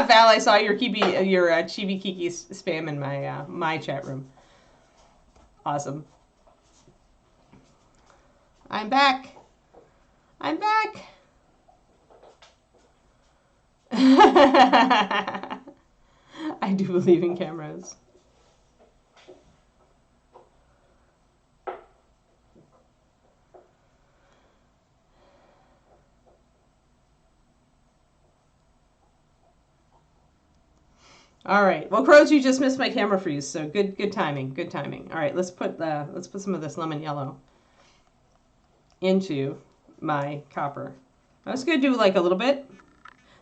Val, I saw your Chibi Kiki spam in my my chat room. Awesome. I'm back. I'm back. I do believe in cameras. All right. Well, Crows, you just missed my camera freeze, so good timing. Good timing. All right, let's put some of this lemon yellow into my copper. I was gonna do like a little bit.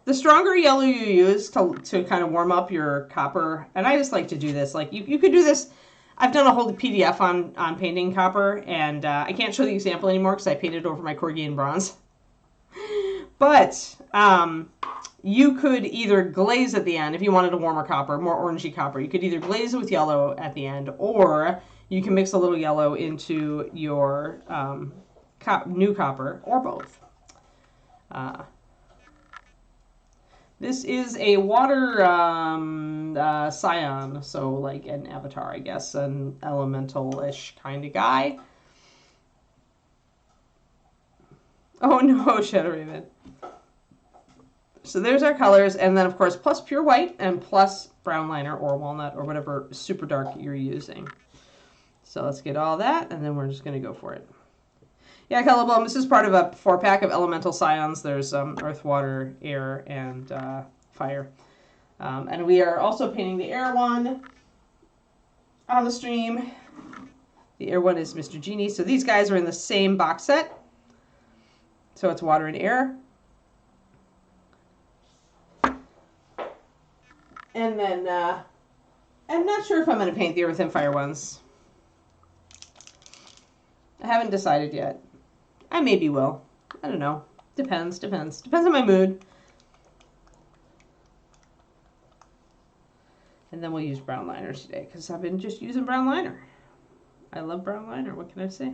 The stronger yellow you use to kind of warm up your copper, and I just like to do this. Like you could do this. I've done a whole PDF on painting copper, and I can't show the example anymore because I painted over my Corgi in bronze. But you could either glaze at the end if you wanted a warmer copper, more orangey copper. You could either glaze it with yellow at the end, or you can mix a little yellow into your new copper, or both. This is a water Scion, so like an avatar, I guess, an elemental-ish kind of guy. Oh no, Shadow Raven. So there's our colors, and then of course plus pure white and plus brown liner or walnut or whatever super dark you're using. So let's get all that, and then we're just going to go for it. Yeah, Colorblind, this is part of a 4-pack of elemental scions. There's earth, water, air, and fire. And we are also painting the air one on the stream. The air one is Mr. Genie. So these guys are in the same box set. So it's water and air. And then, I'm not sure if I'm going to paint the earth and fire ones. I haven't decided yet. I maybe will. I don't know. Depends. Depends on my mood. And then we'll use brown liner today, because I've been just using brown liner. I love brown liner. What can I say?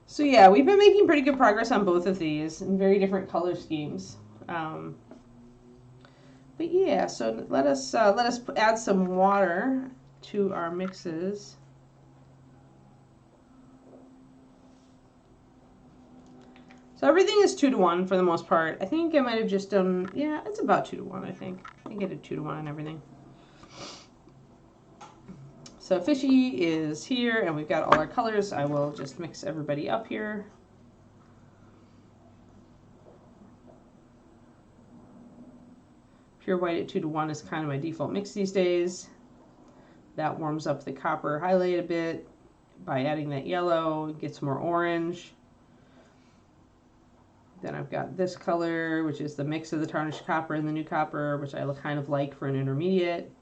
So yeah, we've been making pretty good progress on both of these in very different color schemes. But yeah, so let us add some water to our mixes. So everything is 2-to-1 for the most part. I think I might have just done, yeah, it's about 2-to-1, I think. I think I did 2-to-1 on everything. So Fishy is here, and we've got all our colors. I will just mix everybody up here. Pure white at 2-to-1 is kind of my default mix these days. That warms up the copper highlight a bit by adding that yellow. It gets more orange. Then I've got this color, which is the mix of the tarnished copper and the new copper, which I kind of like for an intermediate.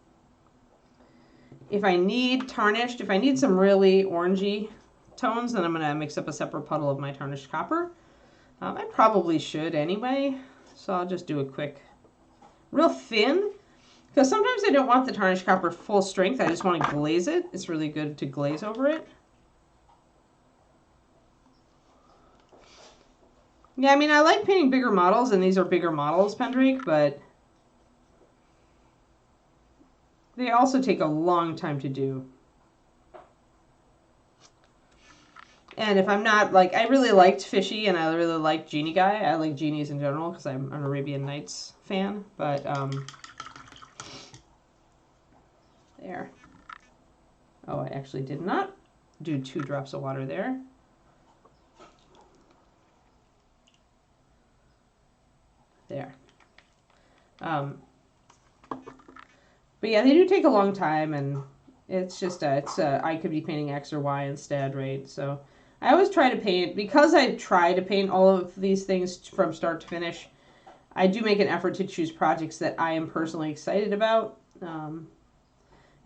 If I need tarnished, if I need some really orangey tones, then I'm going to mix up a separate puddle of my tarnished copper. I probably should anyway, so I'll just do a quick, real thin, because sometimes I don't want the tarnished copper full strength. I just want to glaze it. It's really good to glaze over it. Yeah, I mean, I like painting bigger models, and these are bigger models, Pendrake, but they also take a long time to do. And if I'm not, like, I really liked Fishy, and I really liked Genie Guy. I like genies in general, because I'm an Arabian Nights fan, but, there. Oh, I actually did not do 2 drops of water there. There. But yeah, they do take a long time, and it's just I could be painting X or Y instead, right? So I always try to paint, because I try to paint all of these things from start to finish. I do make an effort to choose projects that I am personally excited about, and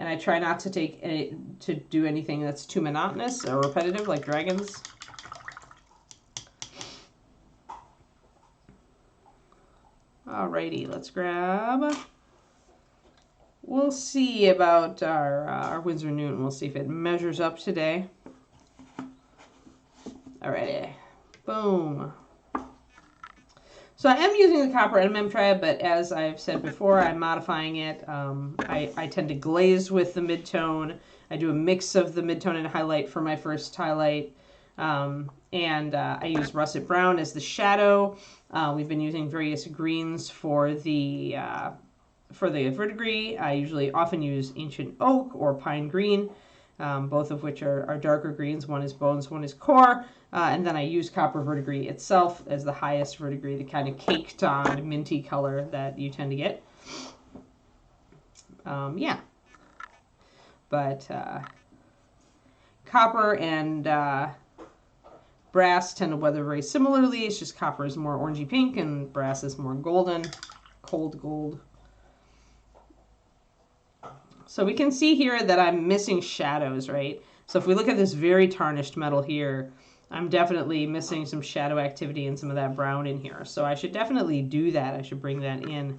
I try not to do anything that's too monotonous or repetitive, like dragons. Alrighty, let's grab. We'll see about our Winsor Newton. We'll see if it measures up today. Alrighty, boom. So I am using the copper MM Tribe, but as I've said before, I'm modifying it. I tend to glaze with the midtone. I do a mix of the midtone and highlight for my first highlight. And I use russet brown as the shadow. We've been using various greens for the verdigris. I usually often use ancient oak or pine green, both of which are darker greens. One is bones, one is core. And then I use copper verdigris itself as the highest verdigris, the kind of caked on minty color that you tend to get. Yeah. But copper and brass tend to weather very similarly. It's just copper is more orangey pink and brass is more golden, cold gold. So we can see here that I'm missing shadows, right? So if we look at this very tarnished metal here, I'm definitely missing some shadow activity and some of that brown in here. So I should definitely do that. I should bring that in.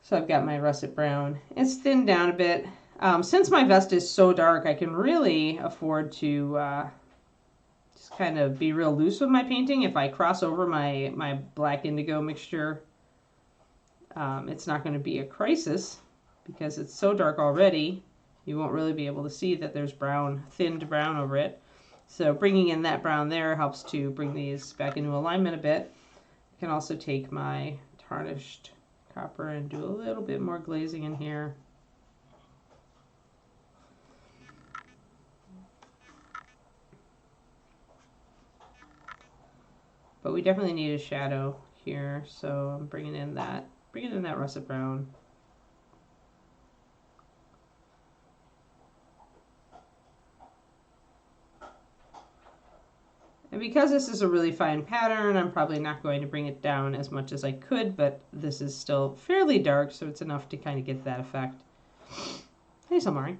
So I've got my russet brown. It's thinned down a bit. Since my vest is so dark, I can really afford to just kind of be real loose with my painting. If I cross over my black indigo mixture, it's not going to be a crisis because it's so dark already. You won't really be able to see that there's brown, thinned brown over it. So bringing in that brown there helps to bring these back into alignment a bit. I can also take my tarnished copper and do a little bit more glazing in here. But we definitely need a shadow here, so I'm bringing in that russet brown. And because this is a really fine pattern, I'm probably not going to bring it down as much as I could, but this is still fairly dark, so it's enough to kind of get that effect. Hey, Samari.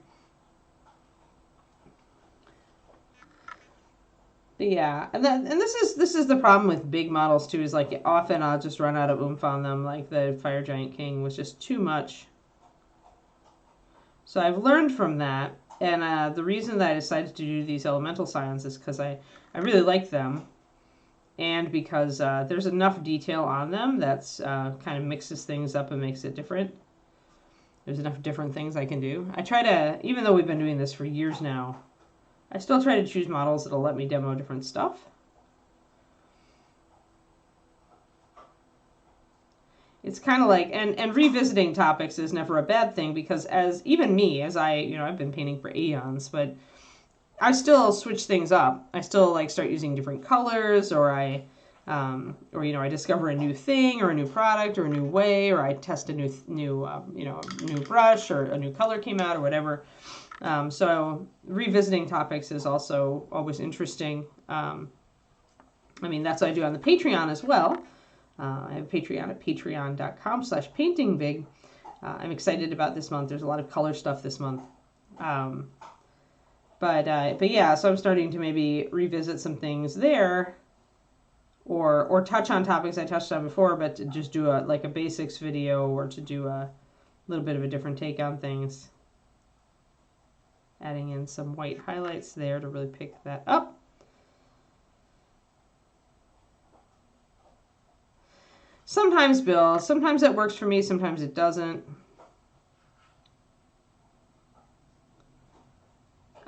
But yeah, and this is the problem with big models too, is like often I'll just run out of oomph on them, like the Fire Giant King was just too much. So I've learned from that, and the reason that I decided to do these elemental Scions is because I really like them, and because there's enough detail on them that's kind of mixes things up and makes it different. There's enough different things I can do. I try to, even though we've been doing this for years now, I still try to choose models that'll let me demo different stuff. It's kind of like, and revisiting topics is never a bad thing, because as even me, as I've been painting for eons, but I still switch things up. I still like start using different colors, or I discover a new thing or a new product or a new way, or I test a new brush or a new color came out or whatever. So revisiting topics is also always interesting. That's what I do on the Patreon as well. I have a Patreon at patreon.com/paintingbig. I'm excited about this month. There's a lot of color stuff this month. But yeah, so I'm starting to maybe revisit some things there, or touch on topics I touched on before, but to just do a basics video, or to do a little bit of a different take on things. Adding in some white highlights there to really pick that up. Sometimes, Bill, sometimes that works for me, sometimes it doesn't.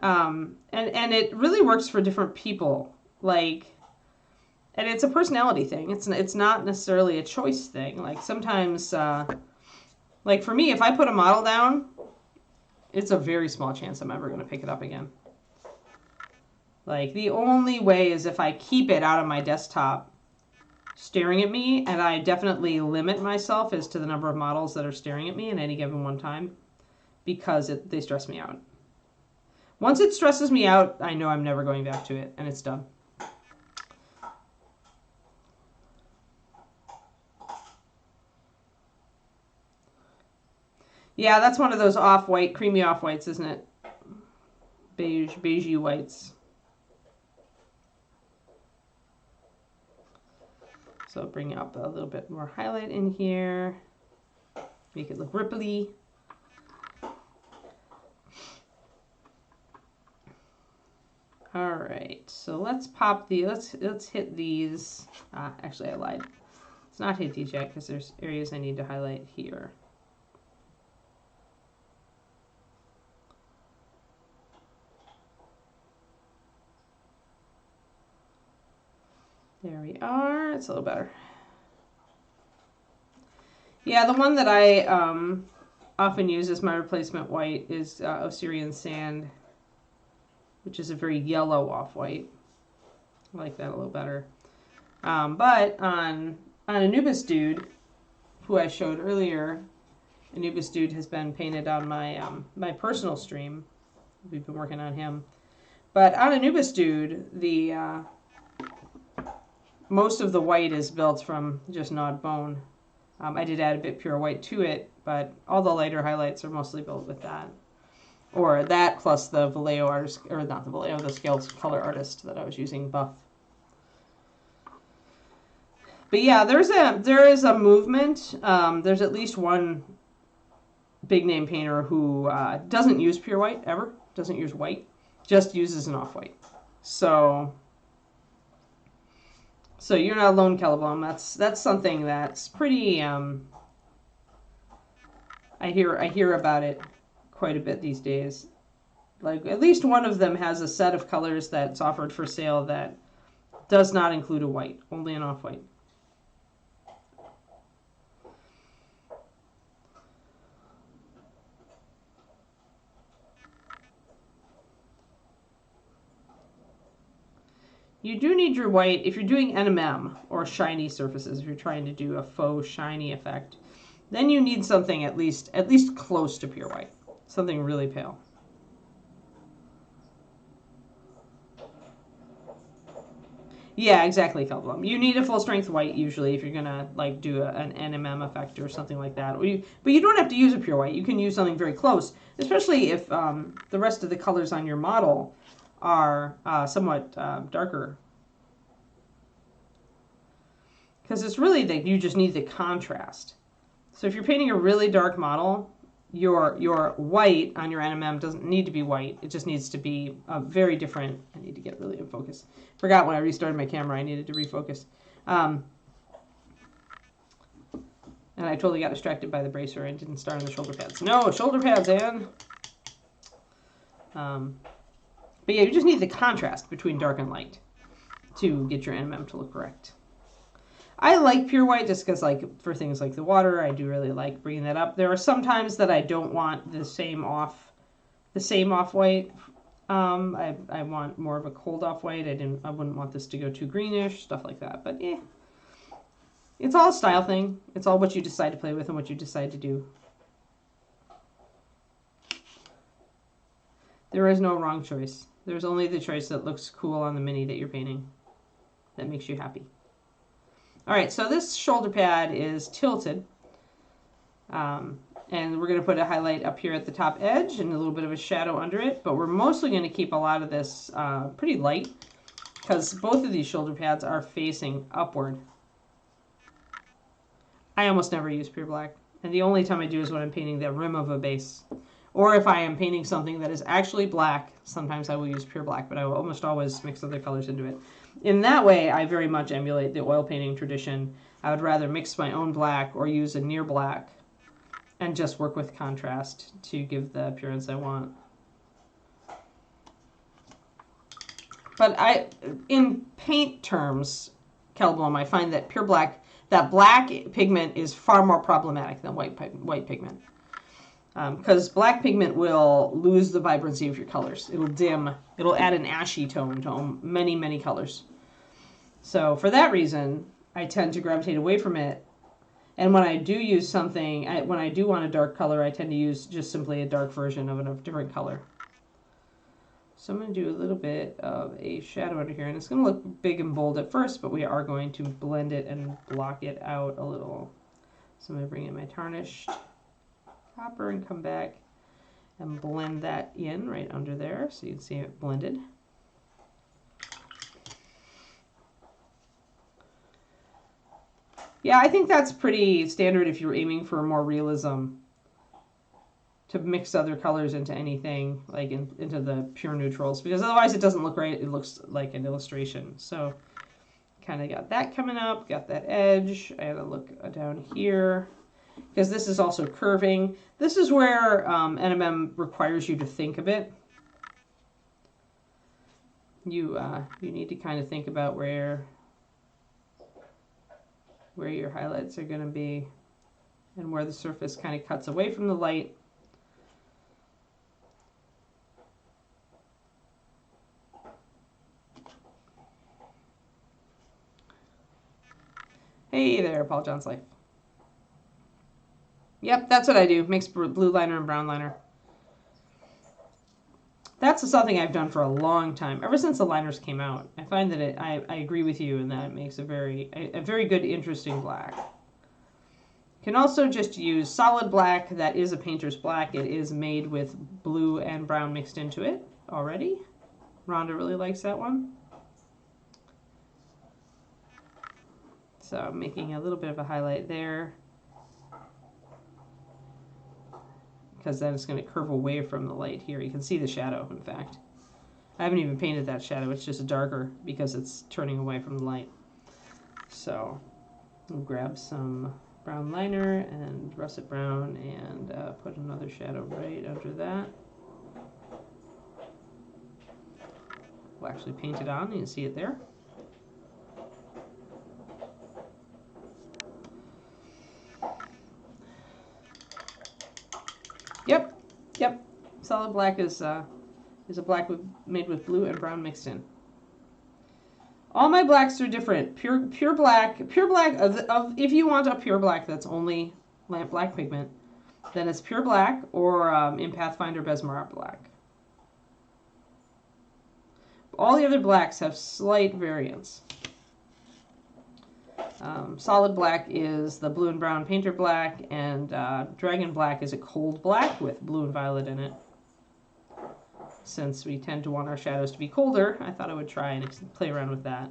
And it really works for different people. And it's a personality thing. It's not necessarily a choice thing. Like sometimes, like for me, if I put a model down, it's a very small chance I'm ever going to pick it up again. Like the only way is if I keep it out of my desktop staring at me, and I definitely limit myself as to the number of models that are staring at me at any given one time, because they stress me out. Once it stresses me out, I know I'm never going back to it, and it's done. Yeah, that's one of those off-white, creamy off-whites, isn't it? Beigey whites. So bring up a little bit more highlight in here. Make it look ripply. All right, so let's pop the, let's hit these. Actually, I lied. Let's not hit these yet because there's areas I need to highlight here. There we are. It's a little better. Yeah, the one that I often use as my replacement white is Osirian Sand, which is a very yellow off-white. I like that a little better. But on Anubis Dude, who I showed earlier, Anubis Dude has been painted on my my personal stream. We've been working on him. But on Anubis Dude, the most of the white is built from just gnawed bone. I did add a bit pure white to it, but all the lighter highlights are mostly built with that. Or that plus the Vallejo artist, or not the Vallejo, the scaled color artist that I was using, Buff. But yeah, there is a movement. There's at least one big name painter who doesn't use pure white ever, doesn't use white, just uses an off-white. So you're not alone, Caliblum. That's something that's pretty. I hear about it quite a bit these days. Like at least one of them has a set of colors that's offered for sale that does not include a white, only an off-white. You do need your white if you're doing NMM or shiny surfaces. If you're trying to do a faux shiny effect, then you need something at least close to pure white, something really pale. Yeah, exactly, Kelblum. You need a full strength white usually if you're gonna like do an NMM effect or something like that. But you don't have to use a pure white. You can use something very close, especially if the rest of the colors on your model are somewhat darker. Because it's really that you just need the contrast. So if you're painting a really dark model, your white on your NMM doesn't need to be white. It just needs to be a very different. I need to get really in focus. Forgot when I restarted my camera I needed to refocus. And I totally got distracted by the bracer and didn't start on the shoulder pads. No, shoulder pads, Anne. But yeah, you just need the contrast between dark and light to get your NMM to look correct. I like pure white just because, like, for things like the water, I do really like bringing that up. There are some times that I don't want the same off white. I want more of a cold off white. I wouldn't want this to go too greenish, stuff like that. But yeah, it's all a style thing. It's all what you decide to play with and what you decide to do. There is no wrong choice. There's only the choice that looks cool on the mini that you're painting, that makes you happy. All right, so this shoulder pad is tilted. And we're going to put a highlight up here at the top edge and a little bit of a shadow under it. But we're mostly going to keep a lot of this pretty light because both of these shoulder pads are facing upward. I almost never use pure black. And the only time I do is when I'm painting the rim of a base. Or if I am painting something that is actually black, sometimes I will use pure black, but I will almost always mix other colors into it. In that way, I very much emulate the oil painting tradition. I would rather mix my own black or use a near black and just work with contrast to give the appearance I want. But in paint terms, Kelblum, I find that pure black, that black pigment is far more problematic than white pigment. Because black pigment will lose the vibrancy of your colors. It'll dim. It'll add an ashy tone to many, many colors. So for that reason, I tend to gravitate away from it. And when I do use something, when I do want a dark color, I tend to use just simply a dark version of a different color. So I'm going to do a little bit of a shadow under here. And it's going to look big and bold at first, but we are going to blend it and block it out a little. So I'm going to bring in my tarnished copper and come back and blend that in right under there so you can see it blended. Yeah, I think that's pretty standard if you're aiming for more realism. to mix other colors into anything, like into the pure neutrals, because otherwise it doesn't look right. It looks like an illustration. So kind of got that coming up, got that edge. I gotta look down here, because this is also curving. This is where NMM requires you to think a bit. You need to kind of think about where your highlights are going to be and where the surface kind of cuts away from the light. Hey there, Paul John's Life. Yep, that's what I do. Mix blue liner and brown liner. That's something I've done for a long time, ever since the liners came out. I find that I agree with you in that it makes a very good, interesting black. You can also just use solid black. That is a painter's black. It is made with blue and brown mixed into it already. Rhonda really likes that one. So I'm making a little bit of a highlight there, because then it's going to curve away from the light here. You can see the shadow, in fact. I haven't even painted that shadow. It's just darker because it's turning away from the light. So I'll grab some brown liner and russet brown and put another shadow right under that. We'll actually paint it on. You can see it there. Yep. Solid black is a black made with blue and brown mixed in. All my blacks are different. Pure black. If you want a pure black that's only lamp black pigment, then it's pure black, or in Pathfinder Besmar black. All the other blacks have slight variance. Solid black is the blue and brown painter black, and dragon black is a cold black with blue and violet in it. Since we tend to want our shadows to be colder, I thought I would try and play around with that.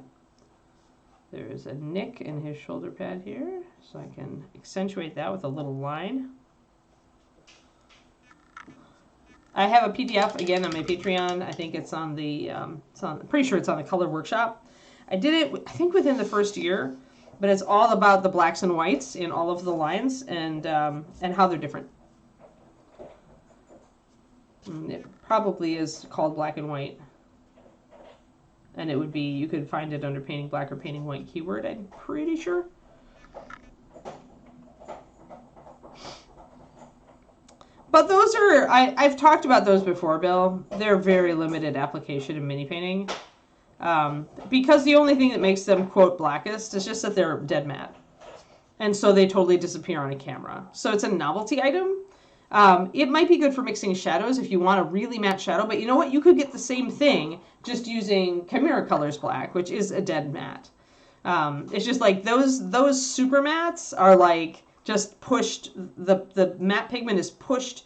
There's a nick in his shoulder pad here, so I can accentuate that with a little line. I have a PDF, again, on my Patreon. I think it's on the, I'm pretty sure it's on the Color Workshop. I did it, I think, within the first year. But it's all about the blacks and whites in all of the lines, and how they're different. It probably is called black and white. And it would be, you could find it under painting black or painting white keyword, I'm pretty sure. But those are, I've talked about those before, Bill. They're very limited application in mini painting. Because the only thing that makes them, quote, blackest is just that they're dead matte. And so they totally disappear on a camera. So it's a novelty item. It might be good for mixing shadows if you want a really matte shadow, but you know what? You could get the same thing just using Chimera Colors black, which is a dead matte. It's just like those super mattes are like just pushed, the matte pigment is pushed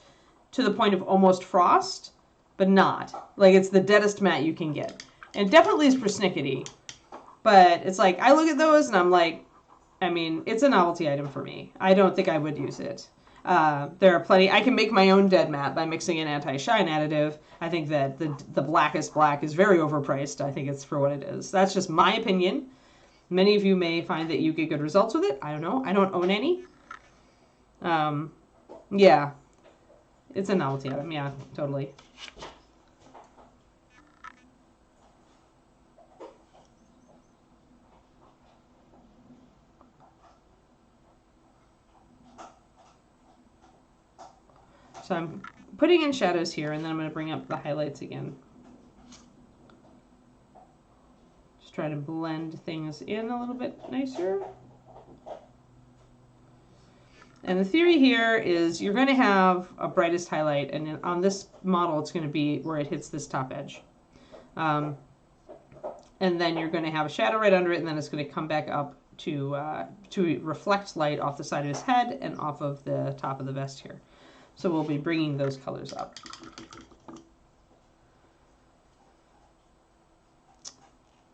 to the point of almost frost, but not. Like, it's the deadest matte you can get. And definitely is persnickety, but it's like, I look at those and I'm like, I mean, it's a novelty item for me. I don't think I would use it. There are plenty. I can make my own dead matte by mixing an anti-shine additive. I think that the blackest black is very overpriced. I think it's for what it is. That's just my opinion. Many of you may find that you get good results with it. I don't know. I don't own any. Yeah. It's a novelty item. Yeah, totally. So I'm putting in shadows here, and then I'm going to bring up the highlights again. Just try to blend things in a little bit nicer. And the theory here is you're going to have a brightest highlight, and on this model it's going to be where it hits this top edge. And then you're going to have a shadow right under it, and then it's going to come back up to reflect light off the side of his head and off of the top of the vest here. So we'll be bringing those colors up.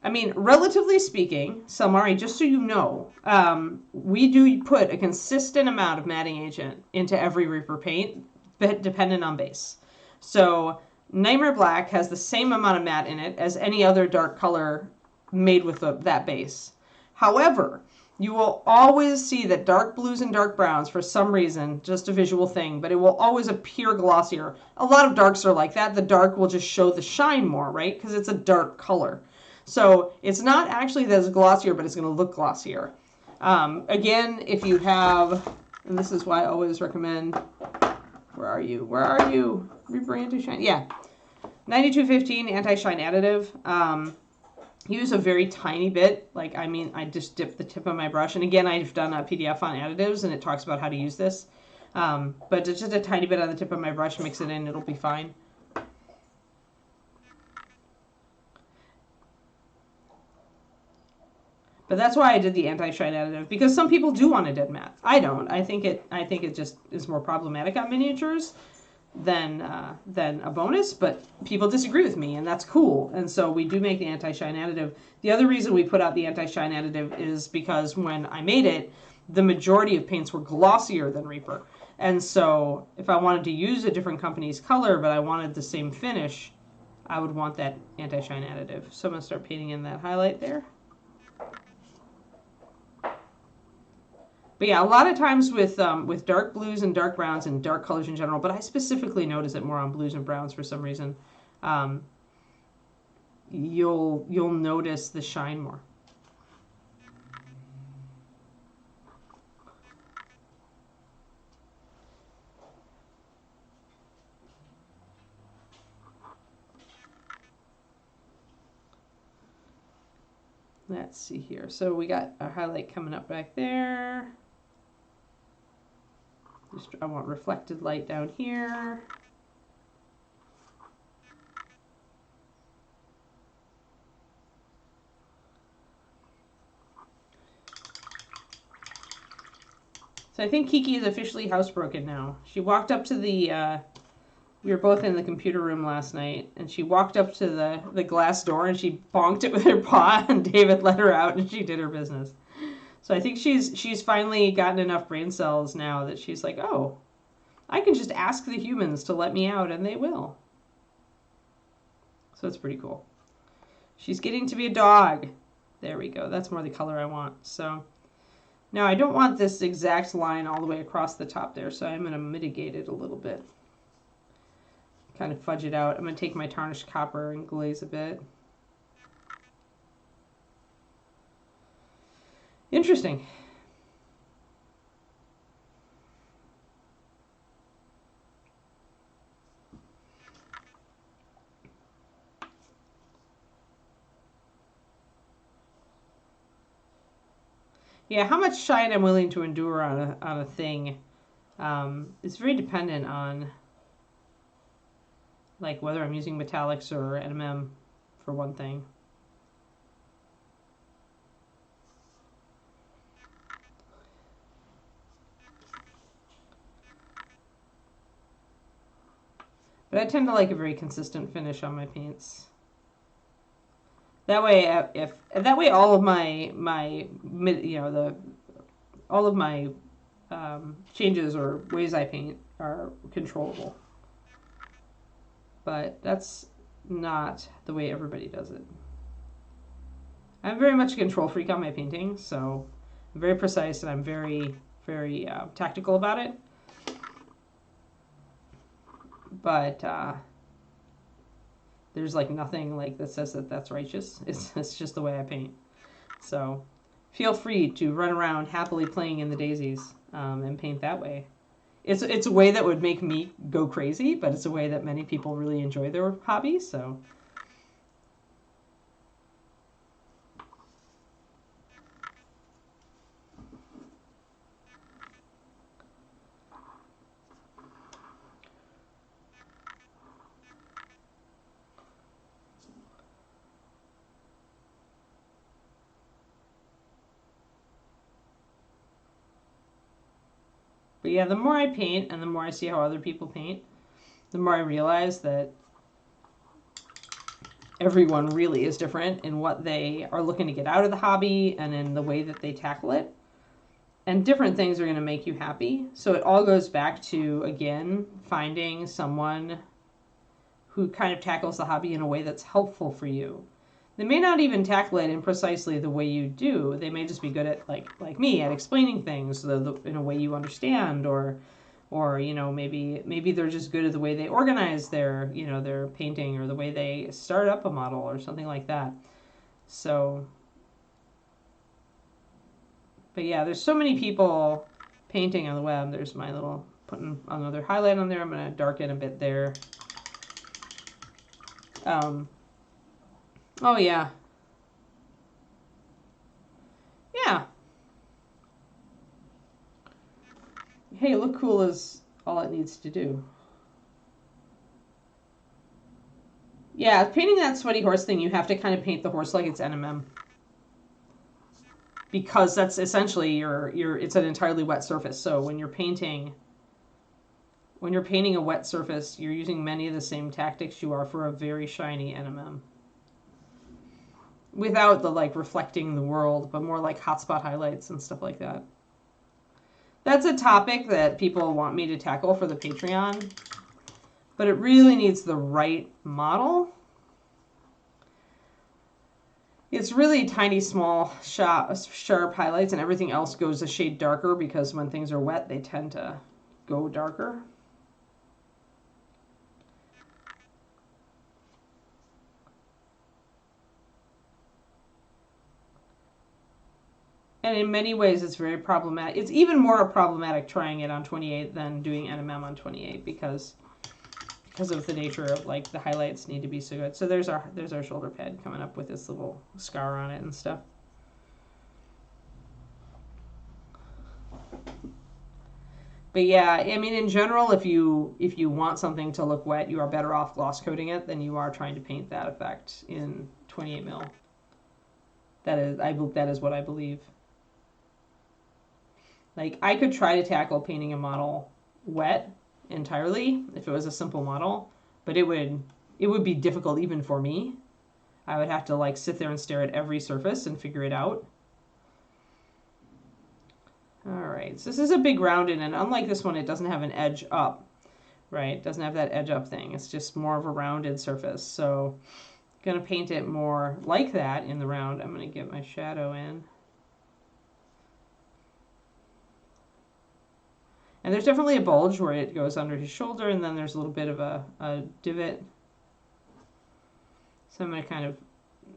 I mean, relatively speaking, Salmari, just so you know, we do put a consistent amount of matting agent into every Reaper paint dependent on base. So Nightmare Black has the same amount of matte in it as any other dark color made with that base. However, you will always see that dark blues and dark browns, for some reason, just a visual thing, but it will always appear glossier. A lot of darks are like that. The dark will just show the shine more, right? Because it's a dark color. So it's not actually that it's glossier, but it's going to look glossier. Again, if you have, and this is why I always recommend, where are you? Where are you? Reaper Anti-Shine. Yeah. 9215 Anti-Shine Additive. Use a very tiny bit. Like, I mean, I just dip the tip of my brush. And again, I've done a PDF on additives, and it talks about how to use this. But it's just a tiny bit on the tip of my brush. Mix it in. It'll be fine. But that's why I did the anti-shine additive, because some people do want a dead matte. I don't. I think it just is more problematic on miniatures than a bonus, but people disagree with me, and that's cool. And so we do make the anti-shine additive. The other reason we put out the anti-shine additive is because when I made it, the majority of paints were glossier than Reaper. And so if I wanted to use a different company's color, but I wanted the same finish, I would want that anti-shine additive. So I'm going to start painting in that highlight there. But yeah, a lot of times with dark blues and dark browns and dark colors in general, but I specifically notice it more on blues and browns for some reason, you'll notice the shine more. Let's see here. So we got a highlight coming up back there. I want reflected light down here. So I think Kiki is officially housebroken now. She walked up to the, we were both in the computer room last night, and she walked up to the glass door and she bonked it with her paw, and David let her out and she did her business. So I think she's finally gotten enough brain cells now that she's like, oh, I can just ask the humans to let me out, and they will. So it's pretty cool. She's getting to be a dog. There we go. That's more the color I want. So now I don't want this exact line all the way across the top there, so I'm going to mitigate it a little bit. Kind of fudge it out. I'm going to take my tarnished copper and glaze a bit. Interesting. Yeah, how much shine I'm willing to endure on a thing is very dependent on, like, whether I'm using metallics or NMM for one thing. But I tend to like a very consistent finish on my paints. That way, all of my all of my changes or ways I paint are controllable. But that's not the way everybody does it. I'm very much a control freak on my painting, so I'm very precise and I'm very, very tactical about it. But there's like nothing like that says that that's righteous. It's just the way I paint. So feel free to run around happily playing in the daisies and paint that way. It's a way that would make me go crazy, but it's a way that many people really enjoy their hobby. So. But yeah, the more I paint and the more I see how other people paint, the more I realize that everyone really is different in what they are looking to get out of the hobby and in the way that they tackle it. And different things are going to make you happy. So it all goes back to, again, finding someone who kind of tackles the hobby in a way that's helpful for you. They may not even tackle it in precisely the way you do. They may just be good at, like me, at explaining things in a way you understand, or you know, maybe they're just good at the way they organize their, you know, their painting, or the way they start up a model or something like that. So, but yeah, there's so many people painting on the web. There's my little, putting another highlight on there. I'm going to darken a bit there. Oh yeah. Yeah. Hey, look cool is all it needs to do. Yeah, painting that sweaty horse thing, you have to kind of paint the horse like it's NMM. Because that's essentially it's an entirely wet surface. So when you're painting a wet surface, you're using many of the same tactics you are for a very shiny NMM. Without the like reflecting the world, but more like hotspot highlights and stuff like that. That's a topic that people want me to tackle for the Patreon, but it really needs the right model. It's really tiny, small, sharp highlights, and everything else goes a shade darker because when things are wet, they tend to go darker. And in many ways, it's very problematic. It's even more problematic trying it on 28 than doing NMM on 28 because of the nature of like the highlights need to be so good. So there's our shoulder pad coming up with this little scar on it and stuff. But yeah, I mean, in general, if you want something to look wet, you are better off gloss coating it than you are trying to paint that effect in 28 mil. That is what I believe. Like, I could try to tackle painting a model wet entirely if it was a simple model, but it would be difficult even for me. I would have to like sit there and stare at every surface and figure it out. All right, so this is a big rounded, and unlike this one, it doesn't have an edge up, right? It doesn't have that edge up thing. It's just more of a rounded surface. So I'm gonna paint it more like that in the round. I'm gonna get my shadow in. And there's definitely a bulge where it goes under his shoulder, and then there's a little bit of a divot. So I'm going to kind of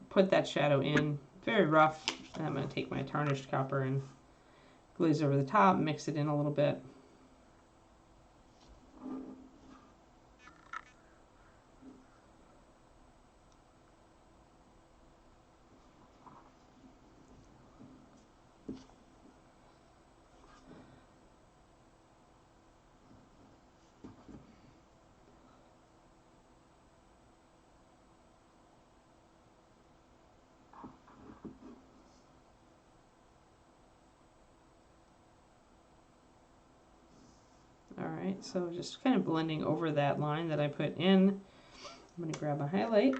put that shadow in, very rough, and I'm going to take my tarnished copper and glaze over the top, mix it in a little bit. Alright, so just kind of blending over that line that I put in. I'm going to grab a highlight.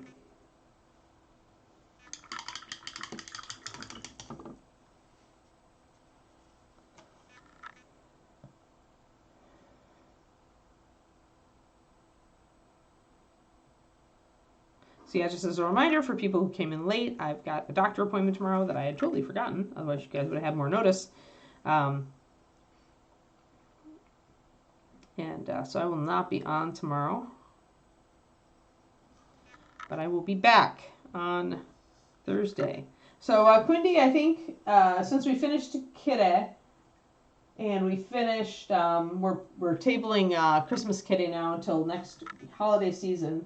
So yeah, just as a reminder for people who came in late, I've got a doctor appointment tomorrow that I had totally forgotten. Otherwise, you guys would have had more notice. So I will not be on tomorrow. But I will be back on Thursday. So Quindy, I think since we finished Kitty and we finished, we're tabling Christmas Kitty now until next holiday season.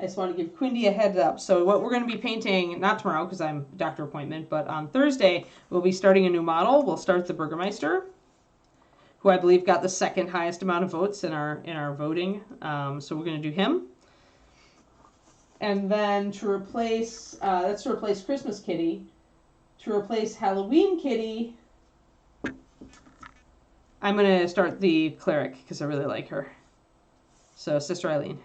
I just want to give Quindy a heads up. So what we're going to be painting, not tomorrow because I'm doctor appointment, but on Thursday we'll be starting a new model. We'll start the Burgermeister, who I believe got the second highest amount of votes in our voting. So we're going to do him. And then to replace, that's to replace Christmas Kitty. To replace Halloween Kitty, I'm going to start the Cleric because I really like her. So Sister Eileen.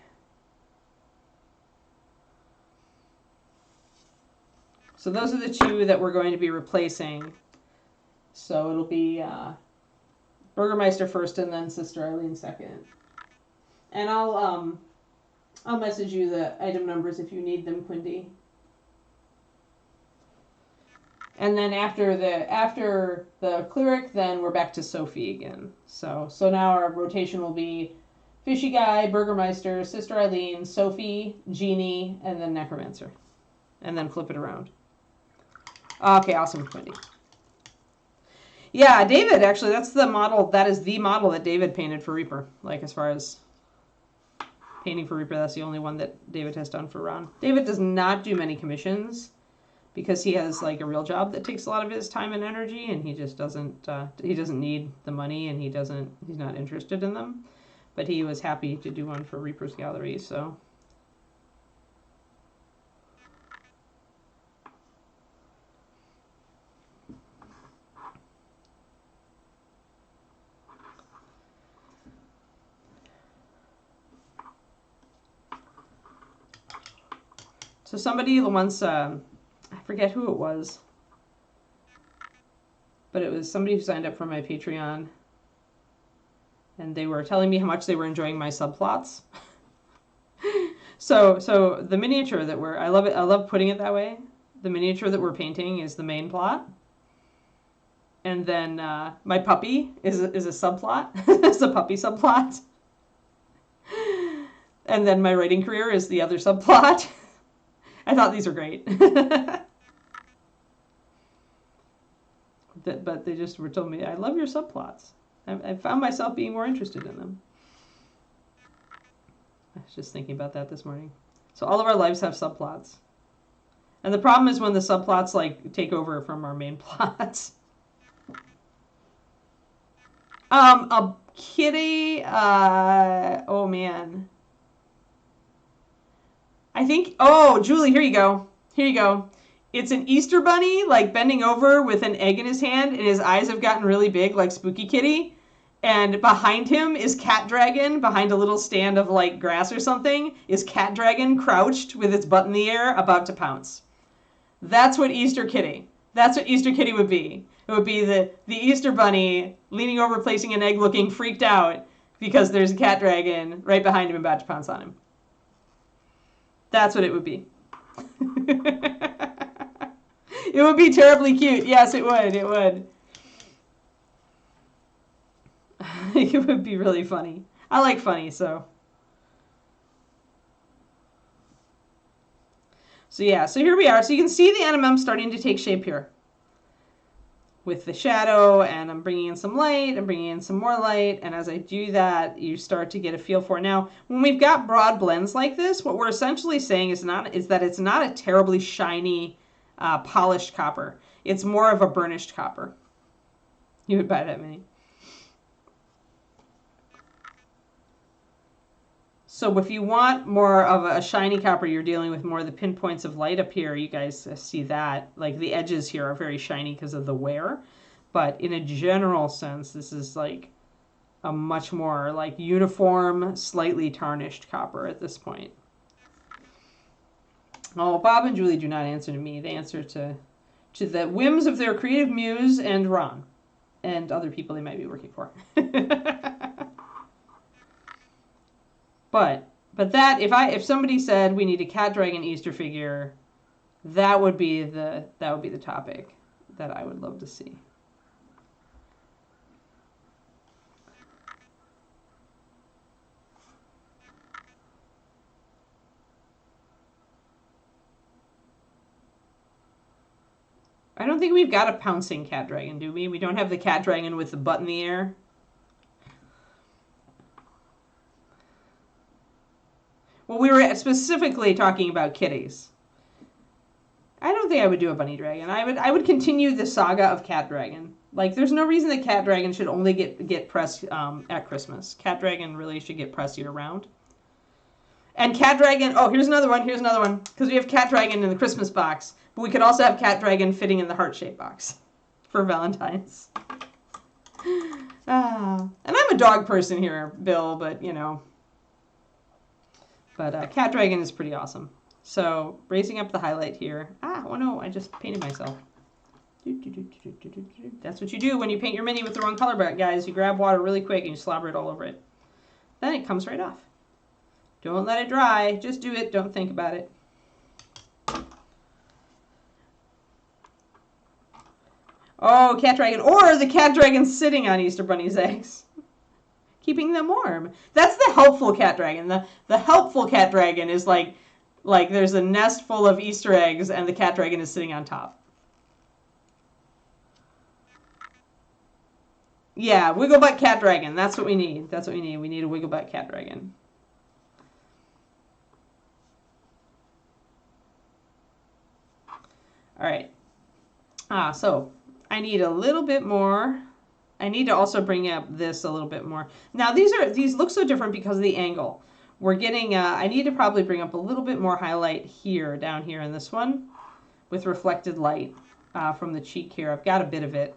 So those are the two that we're going to be replacing. So it'll be Burgermeister first and then Sister Eileen second. And I'll message you the item numbers if you need them, Quindy. And then after the cleric, then we're back to Sophie again. So now our rotation will be Fishy Guy, Burgermeister, Sister Eileen, Sophie, Genie, and then Necromancer. And then flip it around. Okay, awesome, Quindy. Yeah, David, actually, that's the model. That is the model that David painted for Reaper. Like, as far as painting for Reaper, that's the only one that David has done for Ron. David does not do many commissions because he has, like, a real job that takes a lot of his time and energy, and he just doesn't, he doesn't need the money, and he's not interested in them. But he was happy to do one for Reaper's Gallery, so... So somebody once, I forget who it was, but it was somebody who signed up for my Patreon, and they were telling me how much they were enjoying my subplots. So the miniature that I love putting it that way. The miniature that we're painting is the main plot, and then my puppy is a subplot. It's a puppy subplot, and then my writing career is the other subplot. I thought these were great. But they just were telling me, I love your subplots. I found myself being more interested in them. I was just thinking about that this morning. So all of our lives have subplots. And the problem is when the subplots like take over from our main plots. A kitty, oh man. I think, oh, Julie, here you go. Here you go. It's an Easter bunny, like, bending over with an egg in his hand, and his eyes have gotten really big, like Spooky Kitty. And behind him is Cat Dragon, behind a little stand of, like, grass or something, is Cat Dragon crouched with its butt in the air, about to pounce. That's what Easter Kitty. That's what Easter Kitty would be. It would be the Easter bunny leaning over, placing an egg, looking freaked out, because there's a Cat Dragon right behind him about to pounce on him. That's what it would be. It would be terribly cute. Yes, it would. It would. It would be really funny. I like funny, so. So yeah, so here we are. So you can see the NMM starting to take shape here. With the shadow, and I'm bringing in some light, I'm bringing in some more light, and as I do that, you start to get a feel for it. Now, when we've got broad blends like this, what we're essentially saying is that it's not a terribly shiny, polished copper. It's more of a burnished copper. You would buy that many. So if you want more of a shiny copper, you're dealing with more of the pinpoints of light up here. You guys see that. Like the edges here are very shiny because of the wear. But in a general sense, this is like a much more like uniform, slightly tarnished copper at this point. Oh, Bob and Julie do not answer to me. They answer to the whims of their creative muse and Ron and other people they might be working for. But that if somebody said we need a Cat Dragon Easter figure, that would be the topic that I would love to see. I don't think we've got a pouncing Cat Dragon, do we? We don't have the Cat Dragon with the butt in the air. Well, we were specifically talking about kitties. I don't think I would do a bunny dragon. I would continue the saga of Cat Dragon. Like, there's no reason that Cat Dragon should only get press at Christmas. Cat Dragon really should get press year round. And Cat Dragon, oh, here's another one, because we have Cat Dragon in the Christmas box, but we could also have Cat Dragon fitting in the heart-shaped box for Valentine's. And I'm a dog person here, Bill, but, you know. But Cat Dragon is pretty awesome. So, raising up the highlight here. Oh no, I just painted myself. That's what you do when you paint your mini with the wrong color palette, guys. You grab water really quick and you slobber it all over it. Then it comes right off. Don't let it dry. Just do it. Don't think about it. Oh, cat dragon. Or the cat dragon sitting on Easter Bunny's eggs. Keeping them warm. That's the helpful cat dragon. The helpful cat dragon is like there's a nest full of Easter eggs and the cat dragon is sitting on top. Yeah, wiggle butt cat dragon. That's what we need. That's what we need. We need a wiggle butt cat dragon. All right. So I need a little bit more. I need to also bring up this a little bit more. Now these look so different because of the angle. We're getting, I need to probably bring up a little bit more highlight here, down here in this one, with reflected light from the cheek here. I've got a bit of it.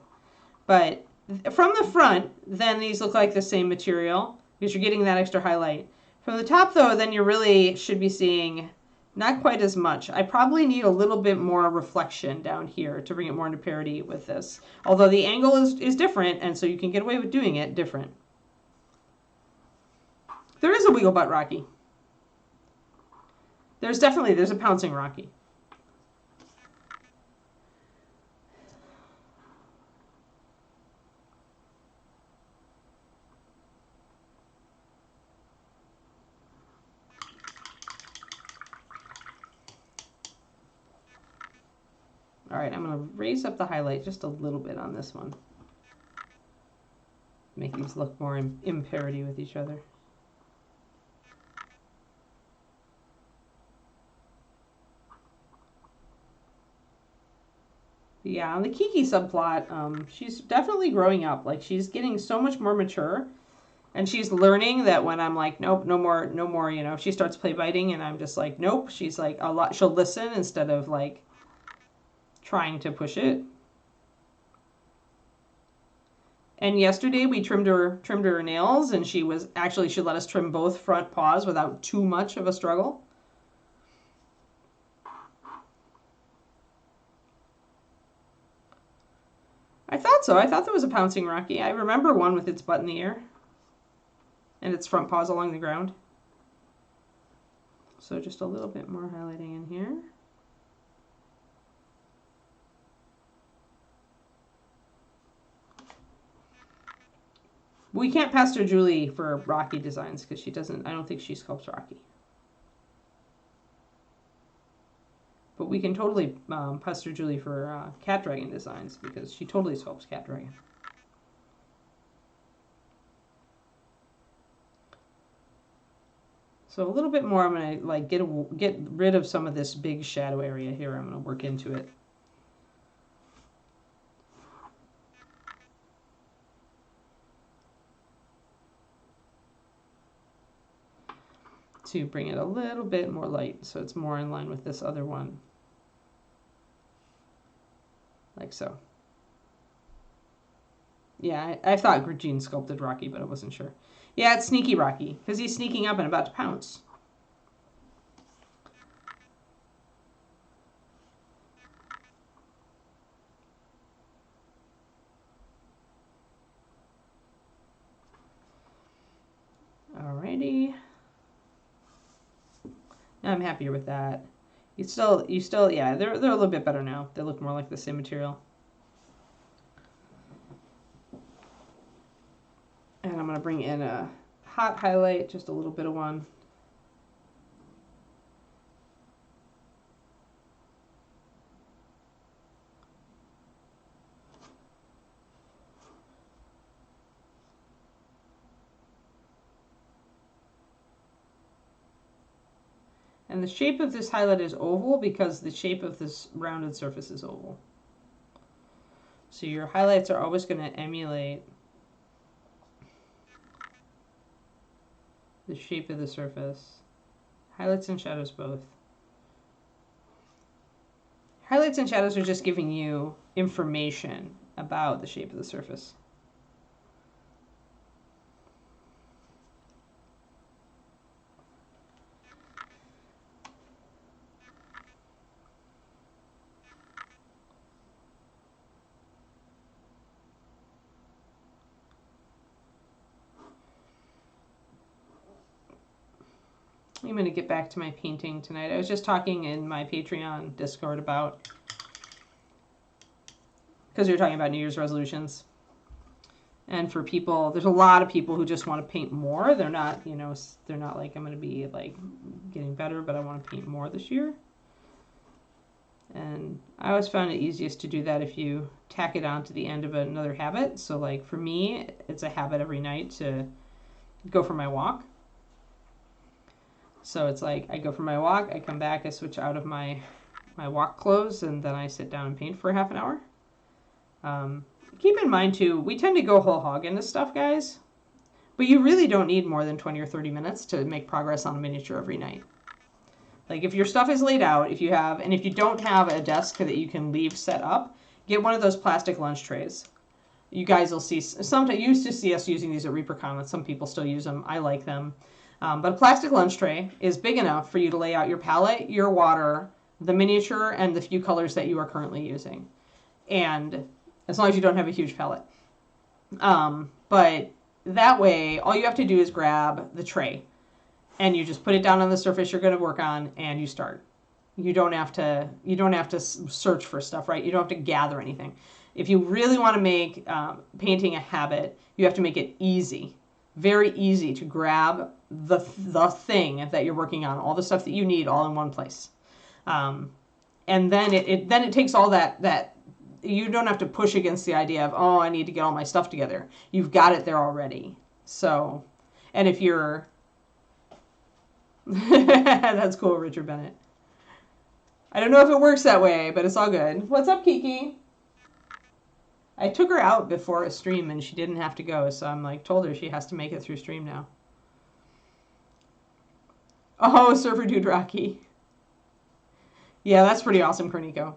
But from the front, then these look like the same material because you're getting that extra highlight. From the top though, then you really should be seeing not quite as much. I probably need a little bit more reflection down here to bring it more into parity with this. Although the angle is different, and so you can get away with doing it different. There is a wiggle butt Rocky. There's a pouncing Rocky. All right, I'm going to raise up the highlight just a little bit on this one. Make these look more in parity with each other. Yeah, on the Kiki subplot, she's definitely growing up. Like, she's getting so much more mature. And she's learning that when I'm like, nope, no more, you know, if she starts play biting and I'm just like, nope, she's like, she'll listen instead of like trying to push it. And yesterday we trimmed her nails, and she let us trim both front paws without too much of a struggle. I thought so. I thought there was a pouncing Rocky. I remember one with its butt in the air and its front paws along the ground. So just a little bit more highlighting in here. We can't pester Julie for Rocky designs because I don't think she sculpts Rocky. But we can totally pester Julie for Cat Dragon designs because she totally sculpts Cat Dragon. So a little bit more, I'm going to like get rid of some of this big shadow area here. I'm going to work into it. To bring it a little bit more light so it's more in line with this other one. Like so. Yeah, I thought Gene sculpted Rocky, but I wasn't sure. Yeah, it's sneaky Rocky, because he's sneaking up and about to pounce. Alrighty. I'm happier with that. You still, yeah, they're a little bit better now. They look more like the same material. And I'm going to bring in a hot highlight, just a little bit of one. And the shape of this highlight is oval because the shape of this rounded surface is oval. So your highlights are always going to emulate the shape of the surface. Highlights and shadows both. Highlights and shadows are just giving you information about the shape of the surface. I'm going to get back to my painting tonight. I was just talking in my Patreon Discord about, because we were talking about New Year's resolutions. And for people, there's a lot of people who just want to paint more. They're not, you know, they're not like, I'm going to be like getting better, but I want to paint more this year. And I always found it easiest to do that if you tack it on to the end of another habit. So like for me, it's a habit every night to go for my walk. So it's like I go for my walk, I come back, I switch out of my walk clothes, and then I sit down and paint for half an hour. Keep in mind too, we tend to go whole hog into stuff, guys, but you really don't need more than 20 or 30 minutes to make progress on a miniature every night. Like if your stuff is laid out, if you don't have a desk that you can leave set up, get one of those plastic lunch trays. You guys will see, sometimes you used to see us using these at ReaperCon, some people still use them. I like them. But a plastic lunch tray is big enough for you to lay out your palette, your water, the miniature, and the few colors that you are currently using. And as long as you don't have a huge palette. But that way, all you have to do is grab the tray and you just put it down on the surface you're going to work on and you start. You don't have to search for stuff, right? You don't have to gather anything. If you really want to make painting a habit, you have to make it easy. Very easy to grab the thing that you're working on, all the stuff that you need all in one place. And then it takes all that you don't have to push against the idea of, oh, I need to get all my stuff together. You've got it there already. So, and if you're, that's cool, Richard Bennett. I don't know if it works that way, but it's all good. What's up, Kiki? I took her out before a stream and she didn't have to go, so I'm like, told her she has to make it through stream now. Oh, Surfer Dude Rocky. Yeah, that's pretty awesome, Cornico.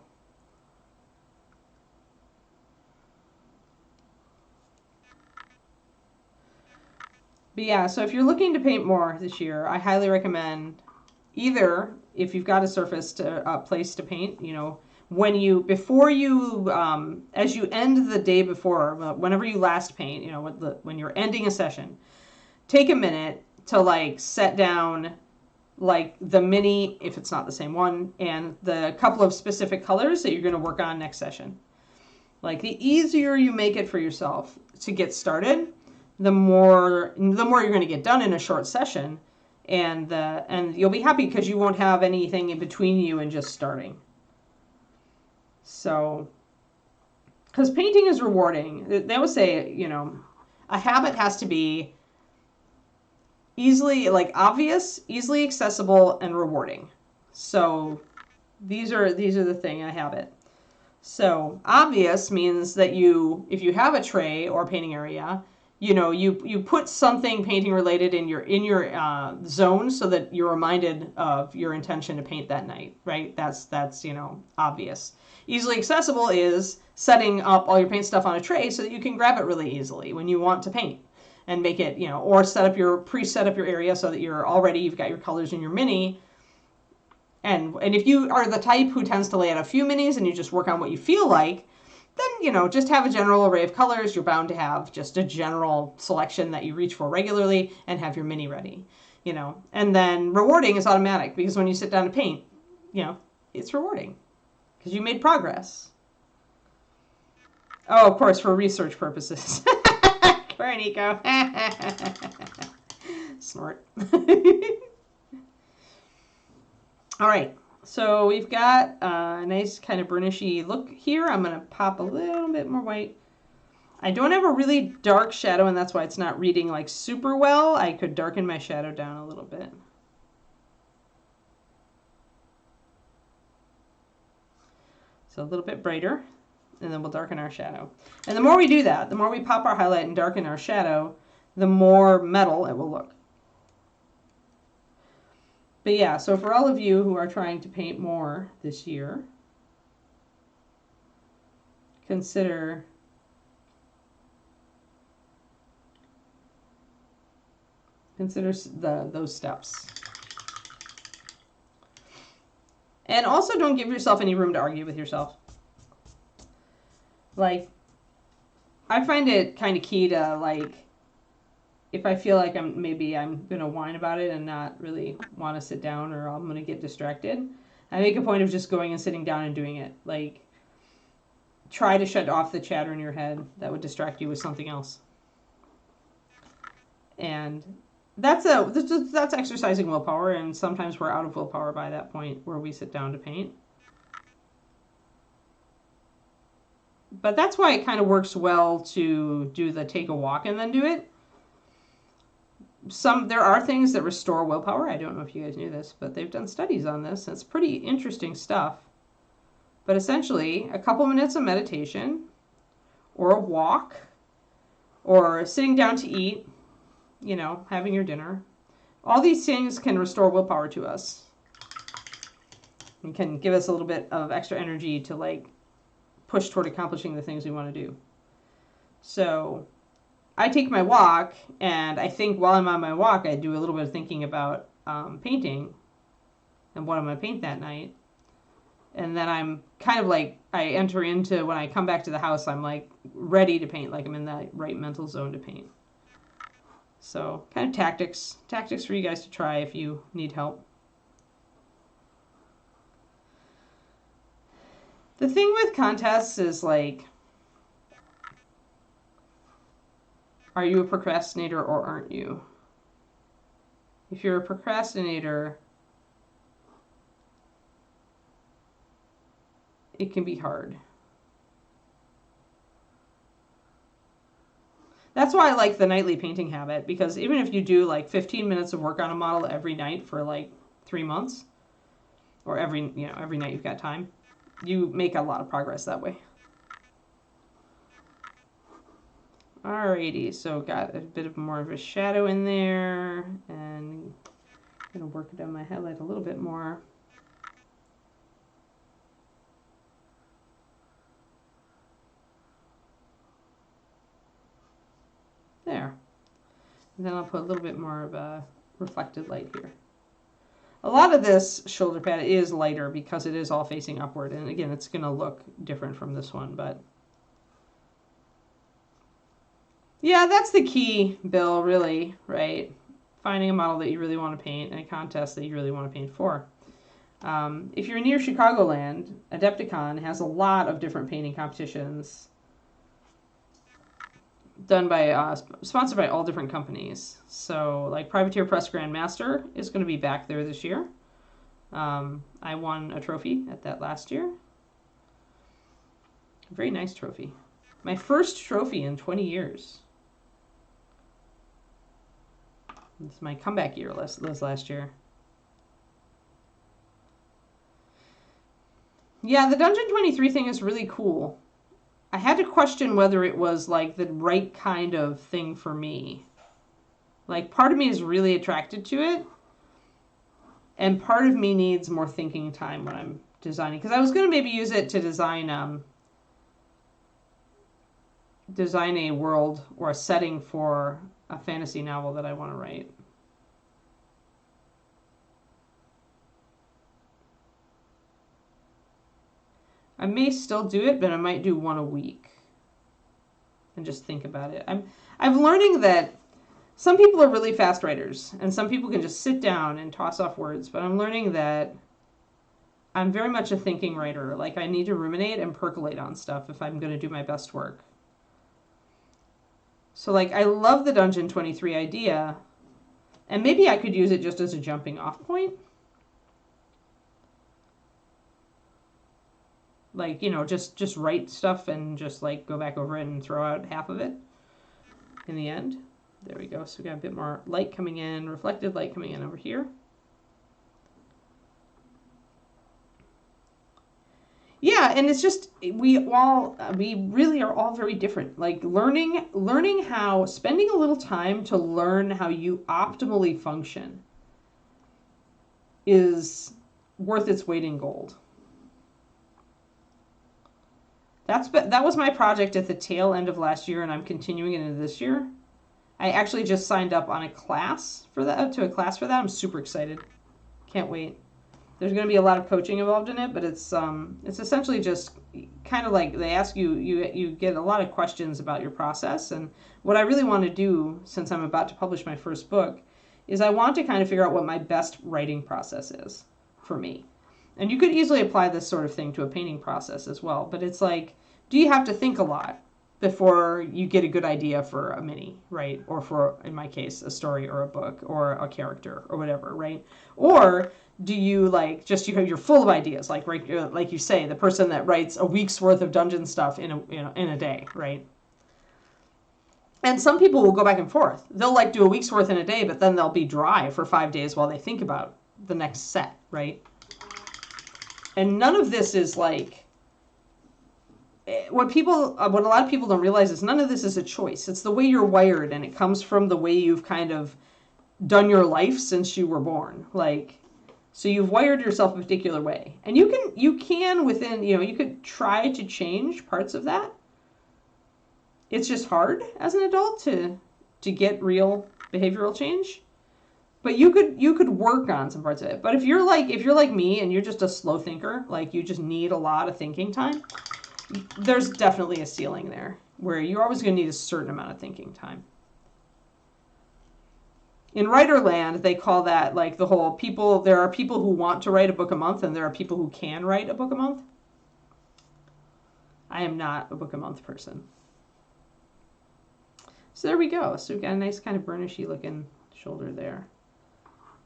But yeah, so if you're looking to paint more this year, I highly recommend either, if you've got a surface a place to paint, you know, as you end the day before, whenever you last paint, you know, when you're ending a session, take a minute to like set down like the mini, if it's not the same one, and the couple of specific colors that you're going to work on next session. Like the easier you make it for yourself to get started, the more you're going to get done in a short session, and you'll be happy because you won't have anything in between you and just starting. So, because painting is rewarding. They always say, you know, a habit has to be easily, like, obvious, easily accessible, and rewarding. So these are the thing, a habit. So obvious means that if you have a tray or painting area, you know, you put something painting related in your zone so that you're reminded of your intention to paint that night, right? That's you know, obvious. Easily accessible is setting up all your paint stuff on a tray so that you can grab it really easily when you want to paint and make it, you know, or set up your area so that you've got your colors in your mini. And if you are the type who tends to lay out a few minis and you just work on what you feel like, then, you know, just have a general array of colors. You're bound to have just a general selection that you reach for regularly and have your mini ready, you know. And then rewarding is automatic because when you sit down to paint, you know, it's rewarding because you made progress. Oh, of course, for research purposes. Where, Nico? Snort. All right. So we've got a nice kind of burnishy look here. I'm going to pop a little bit more white. I don't have a really dark shadow, and that's why it's not reading like super well. I could darken my shadow down a little bit. So a little bit brighter, and then we'll darken our shadow. And the more we do that, the more we pop our highlight and darken our shadow, the more metal it will look. But yeah, so for all of you who are trying to paint more this year, consider those steps. And also don't give yourself any room to argue with yourself. Like, I find it kind of key to, like, if I feel like maybe I'm going to whine about it and not really want to sit down, or I'm going to get distracted, I make a point of just going and sitting down and doing it. Like, try to shut off the chatter in your head that would distract you with something else. And that's exercising willpower, and sometimes we're out of willpower by that point where we sit down to paint. But that's why it kind of works well to do the take a walk and then do it. There are things that restore willpower. I don't know if you guys knew this, but they've done studies on this. It's pretty interesting stuff. But essentially, a couple minutes of meditation, or a walk, or sitting down to eat, you know, having your dinner, all these things can restore willpower to us and can give us a little bit of extra energy to, like, push toward accomplishing the things we want to do. So I take my walk, and I think while I'm on my walk, I do a little bit of thinking about painting and what I'm going to paint that night. And then I'm kind of like, I enter into, when I come back to the house, I'm like ready to paint, like I'm in that right mental zone to paint. So kind of tactics for you guys to try if you need help. The thing with contests is, like, are you a procrastinator or aren't you? If you're a procrastinator, it can be hard. That's why I like the nightly painting habit, because even if you do like 15 minutes of work on a model every night for like 3 months, or every night you've got time, you make a lot of progress that way. Alrighty, so got a bit of more of a shadow in there, and I'm gonna work it on my highlight a little bit more. There. And then I'll put a little bit more of a reflected light here. A lot of this shoulder pad is lighter because it is all facing upward, and again, it's going to look different from this one, but yeah, that's the key, Bill, really, right? Finding a model that you really want to paint and a contest that you really want to paint for. If you're near Chicagoland, Adepticon has a lot of different painting competitions done by, sponsored by all different companies. So, like, Privateer Press Grandmaster is going to be back there this year. I won a trophy at that last year. A very nice trophy. My first trophy in 20 years. It's my comeback year last year. Yeah, the Dungeon 23 thing is really cool. I had to question whether it was like the right kind of thing for me. Like, part of me is really attracted to it, and part of me needs more thinking time when I'm designing. Because I was going to maybe use it to design a world or a setting for a fantasy novel that I want to write. I may still do it, but I might do one a week and just think about it. I'm learning that some people are really fast writers, and some people can just sit down and toss off words, but I'm learning that I'm very much a thinking writer. Like, I need to ruminate and percolate on stuff if I'm going to do my best work. So, like, I love the Dungeon 23 idea, and maybe I could use it just as a jumping off point. Like, you know, just write stuff and just, like, go back over it and throw out half of it in the end. There we go. So we got a bit more light coming in, reflected light coming in over here. Yeah, and it's just, we really are all very different. Like, learning how, spending a little time to learn how you optimally function is worth its weight in gold. That was my project at the tail end of last year, and I'm continuing it into this year. I actually just signed up on a class for that. I'm super excited. Can't wait. There's going to be a lot of coaching involved in it, but it's essentially just kind of like they ask you get a lot of questions about your process. And what I really want to do, since I'm about to publish my first book, is I want to kind of figure out what my best writing process is for me. And you could easily apply this sort of thing to a painting process as well. But it's like, do you have to think a lot before you get a good idea for a mini, right? Or for, in my case, a story or a book or a character or whatever, right? Or do you like just you're full of ideas, like like you say, the person that writes a week's worth of dungeon stuff in a day, right? And some people will go back and forth. They'll like do a week's worth in a day, but then they'll be dry for 5 days while they think about the next set, right? And none of this is like what a lot of people don't realize is none of this is a choice. It's the way you're wired, and it comes from the way you've kind of done your life since you were born. Like, so you've wired yourself a particular way, and you can within, you could try to change parts of that. It's just hard as an adult to get real behavioral change, but you could work on some parts of it. But if you're like me and you're just a slow thinker, like you just need a lot of thinking time, there's definitely a ceiling there where you're always going to need a certain amount of thinking time. In Writerland, they call that like the whole there are people who want to write a book a month, and there are people who can write a book a month. I am not a book a month person. So there we go. So we've got a nice kind of burnishy looking shoulder there.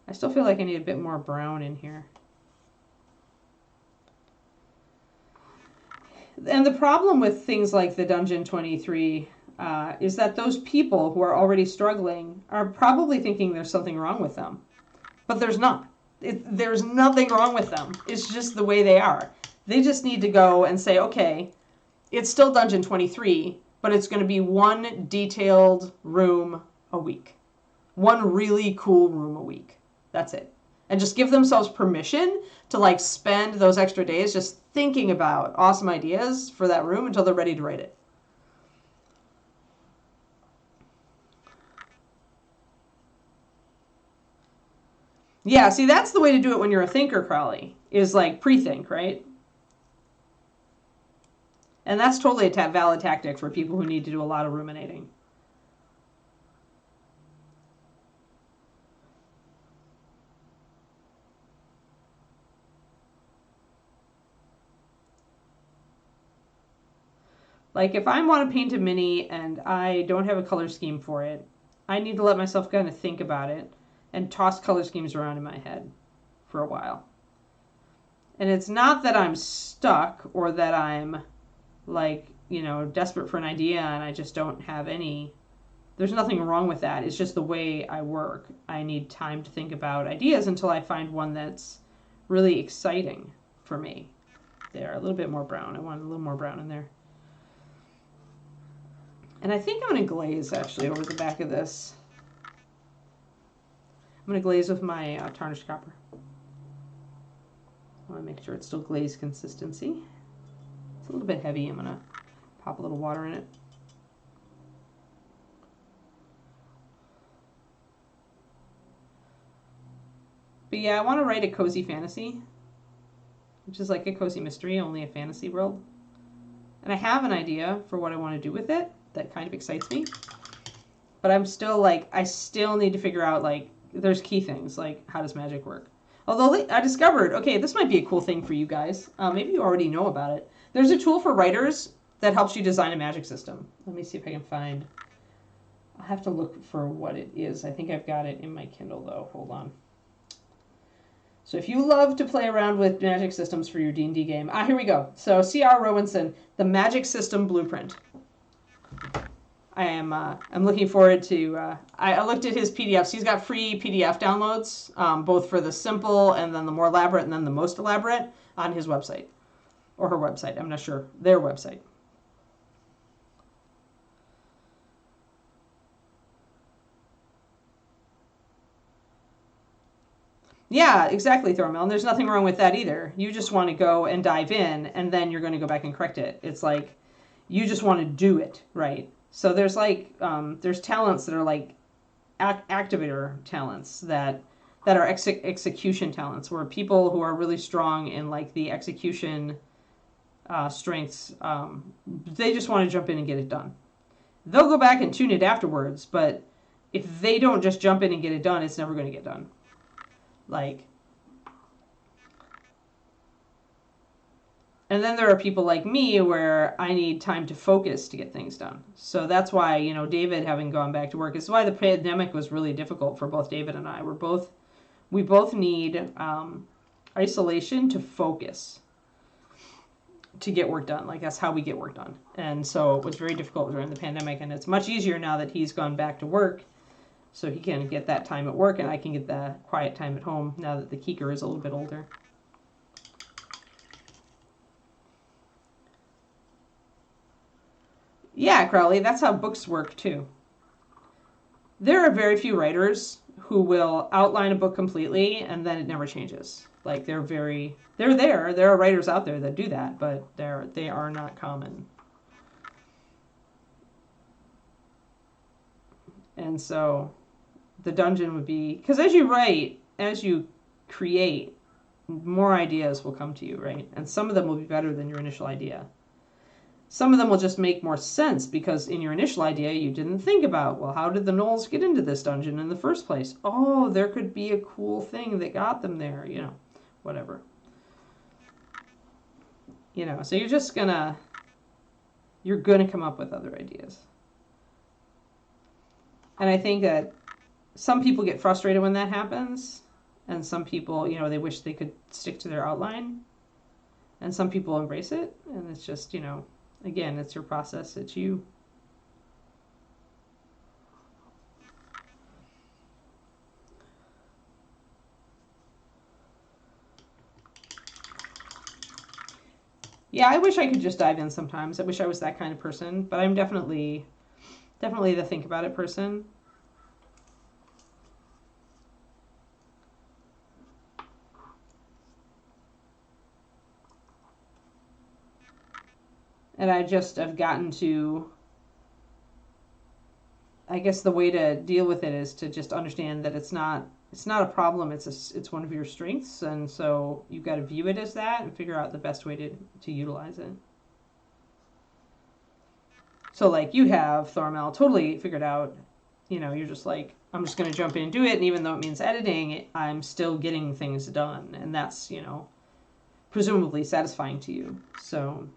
I still feel like I need a bit more brown in here. And the problem with things like the Dungeon 23 is that those people who are already struggling are probably thinking there's something wrong with them. But there's not. There's nothing wrong with them. It's just the way they are. They just need to go and say, okay, it's still Dungeon 23, but it's going to be one detailed room a week. One really cool room a week. That's it. And just give themselves permission to like spend those extra days just thinking about awesome ideas for that room until they're ready to write it. Yeah, see, that's the way to do it when you're a thinker, Crowley, is like pre-think, right? And that's totally a valid tactic for people who need to do a lot of ruminating. Like if I want to paint a mini and I don't have a color scheme for it, I need to let myself kind of think about it and toss color schemes around in my head for a while. And it's not that I'm stuck or that I'm like, desperate for an idea and I just don't have any. There's nothing wrong with that. It's just the way I work. I need time to think about ideas until I find one that's really exciting for me. There, a little bit more brown. I want a little more brown in there. And I think I'm going to glaze, actually, over the back of this. I'm going to glaze with my tarnished copper. I want to make sure it's still glaze consistency. It's a little bit heavy. I'm going to pop a little water in it. But yeah, I want to write a cozy fantasy, which is like a cozy mystery, only a fantasy world. And I have an idea for what I want to do with it that kind of excites me. But I'm still like, I still need to figure out, like, there's key things, like, how does magic work? Although I discovered, okay, this might be a cool thing for you guys. Maybe you already know about it. There's a tool for writers that helps you design a magic system. Let me see if I can find. I'll have to look for what it is. I think I've got it in my Kindle, though. Hold on. So if you love to play around with magic systems for your D&D game, here we go. So C.R. Rowanson, the Magic System Blueprint. I'm looking forward to, I looked at his PDFs. He's got free PDF downloads, both for the simple and then the more elaborate and then the most elaborate on his website. Or her website, I'm not sure. Their website. Yeah, exactly, Thormel. And there's nothing wrong with that either. You just want to go and dive in, and then you're going to go back and correct it. It's like, you just want to do it, right? So there's like, there's talents that are like activator talents that that are execution talents, where people who are really strong in like the execution strengths, they just want to jump in and get it done. They'll go back and tune it afterwards, but if they don't just jump in and get it done, it's never going to get done. Like, and then there are people like me where I need time to focus to get things done. So that's why, you know, David having gone back to work is why the pandemic was really difficult for both David and I. We both need isolation to focus, to get work done. Like, that's how we get work done. And so it was very difficult during the pandemic, and it's much easier now that he's gone back to work, so he can get that time at work and I can get the quiet time at home now that the Keeker is a little bit older. Yeah, Crowley, that's how books work too. There are very few writers who will outline a book completely and then it never changes. Like, they're there. There are writers out there that do that, but they are not common. And so the dungeon would be, because as you write, as you create, more ideas will come to you, right? And some of them will be better than your initial idea. Some of them will just make more sense because in your initial idea you didn't think about, well, how did the gnolls get into this dungeon in the first place? Oh, there could be a cool thing that got them there, you know, whatever. You know, so you're gonna come up with other ideas. And I think that some people get frustrated when that happens, and some people, you know, they wish they could stick to their outline, and some people embrace it, and it's just, you know, again, it's your process, it's you. Yeah, I wish I could just dive in sometimes. I wish I was that kind of person, but I'm definitely the think about it person. And I just have gotten to, I guess the way to deal with it is to just understand that it's not a problem, it's one of your strengths, and so you've got to view it as that and figure out the best way to utilize it. So like you have, Thormel, totally figured out, you know, you're just like, I'm just going to jump in and do it, and even though it means editing, I'm still getting things done, and that's, you know, presumably satisfying to you. So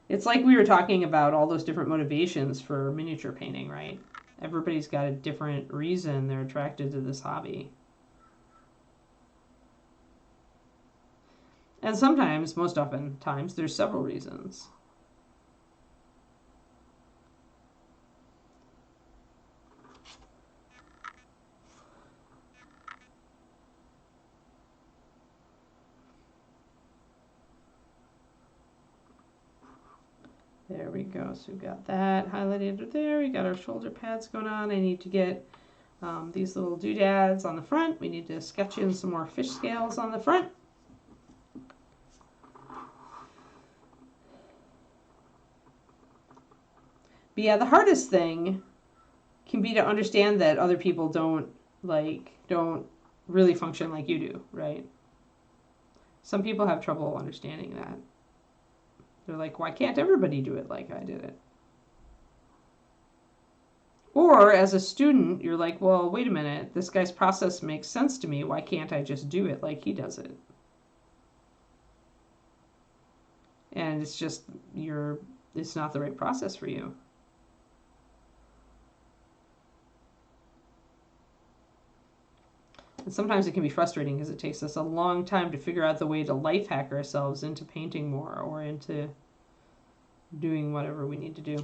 it's like we were talking about all those different motivations for miniature painting, right? Everybody's got a different reason they're attracted to this hobby. And sometimes, most often times, there's several reasons. There we go. So we've got that highlighted under there. We got our shoulder pads going on. I need to get these little doodads on the front. We need to sketch in some more fish scales on the front. But yeah, the hardest thing can be to understand that other people don't really function like you do, right? Some people have trouble understanding that. They're like, why can't everybody do it like I did it? Or as a student, you're like, well, wait a minute, this guy's process makes sense to me. Why can't I just do it like he does it? And it's just, it's not the right process for you. And sometimes it can be frustrating because it takes us a long time to figure out the way to life hack ourselves into painting more or into doing whatever we need to do.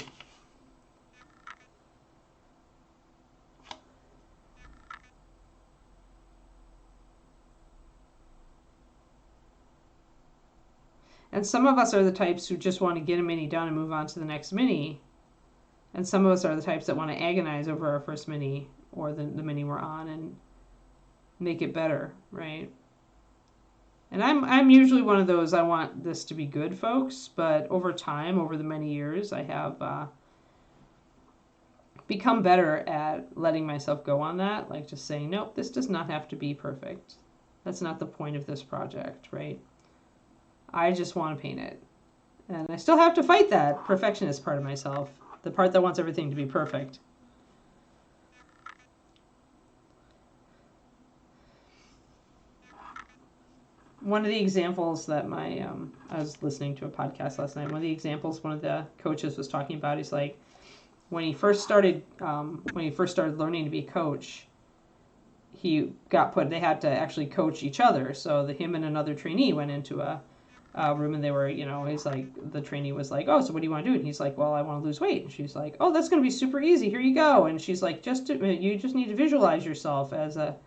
And some of us are the types who just want to get a mini done and move on to the next mini. And some of us are the types that want to agonize over our first mini or the mini we're on and make it better, right? And I'm usually one of those, I want this to be good folks, but over time, over the many years, I have become better at letting myself go on that, like just saying, nope, this does not have to be perfect. That's not the point of this project, right? I just want to paint it. And I still have to fight that perfectionist part of myself, the part that wants everything to be perfect. One of the examples that I was listening to a podcast last night. One of the examples one of the coaches was talking about is like when he first started learning to be a coach, he got put. They had to actually coach each other. So him and another trainee went into a room, and they were, he's like, the trainee was like, oh, so what do you want to do? And he's like, well, I want to lose weight. And she's like, oh, that's going to be super easy. Here you go. And she's like, you just need to visualize yourself as a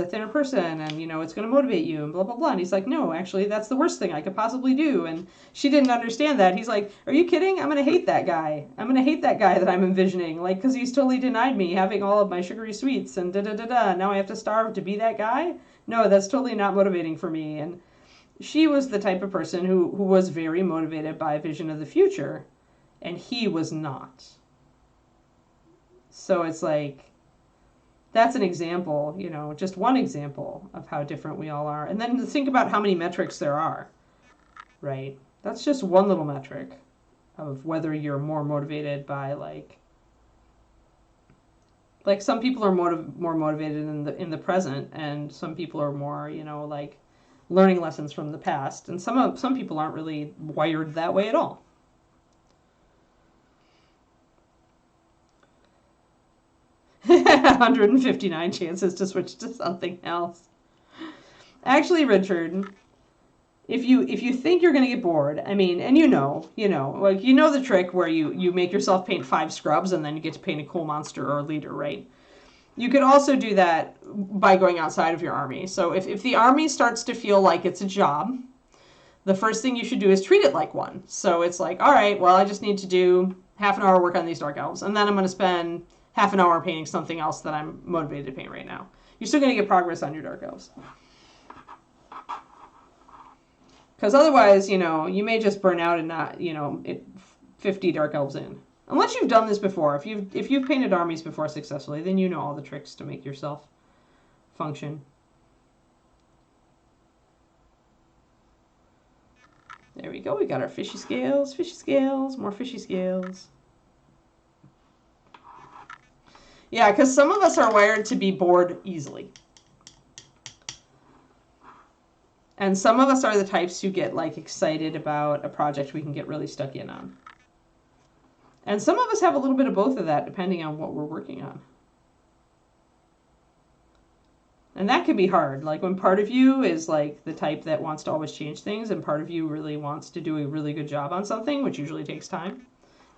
thinner person, and it's going to motivate you, and blah blah blah. And he's like, no, actually, that's the worst thing I could possibly do. And she didn't understand that. He's like, are you kidding? I'm going to hate that guy. I'm going to hate that guy that I'm envisioning, like, because he's totally denied me having all of my sugary sweets and da da da da. Now I have to starve to be that guy. No, that's totally not motivating for me. And she was the type of person who was very motivated by a vision of the future, and he was not. So it's like, that's an example, just one example of how different we all are. And then think about how many metrics there are, right? That's just one little metric of whether you're more motivated by like some people are more motivated in the present, and some people are more, like learning lessons from the past. And some people aren't really wired that way at all. $159 chances to switch to something else. Actually, Richard, if you think you're going to get bored, I mean, and the trick where you make yourself paint 5 scrubs and then you get to paint a cool monster or a leader, right? You could also do that by going outside of your army. So if the army starts to feel like it's a job, the first thing you should do is treat it like one. So it's like, all right, well, I just need to do half an hour work on these dark elves, and then I'm going to spend half an hour painting something else that I'm motivated to paint right now. You're still going to get progress on your dark elves. Because otherwise, you may just burn out and not, 50 dark elves in. Unless you've done this before. If you've painted armies before successfully, then you know all the tricks to make yourself function. There we go. We got our fishy scales, more fishy scales. Yeah, because some of us are wired to be bored easily. And some of us are the types who get like excited about a project we can get really stuck in on. And some of us have a little bit of both of that depending on what we're working on. And that can be hard. Like when part of you is like the type that wants to always change things, and part of you really wants to do a really good job on something, which usually takes time.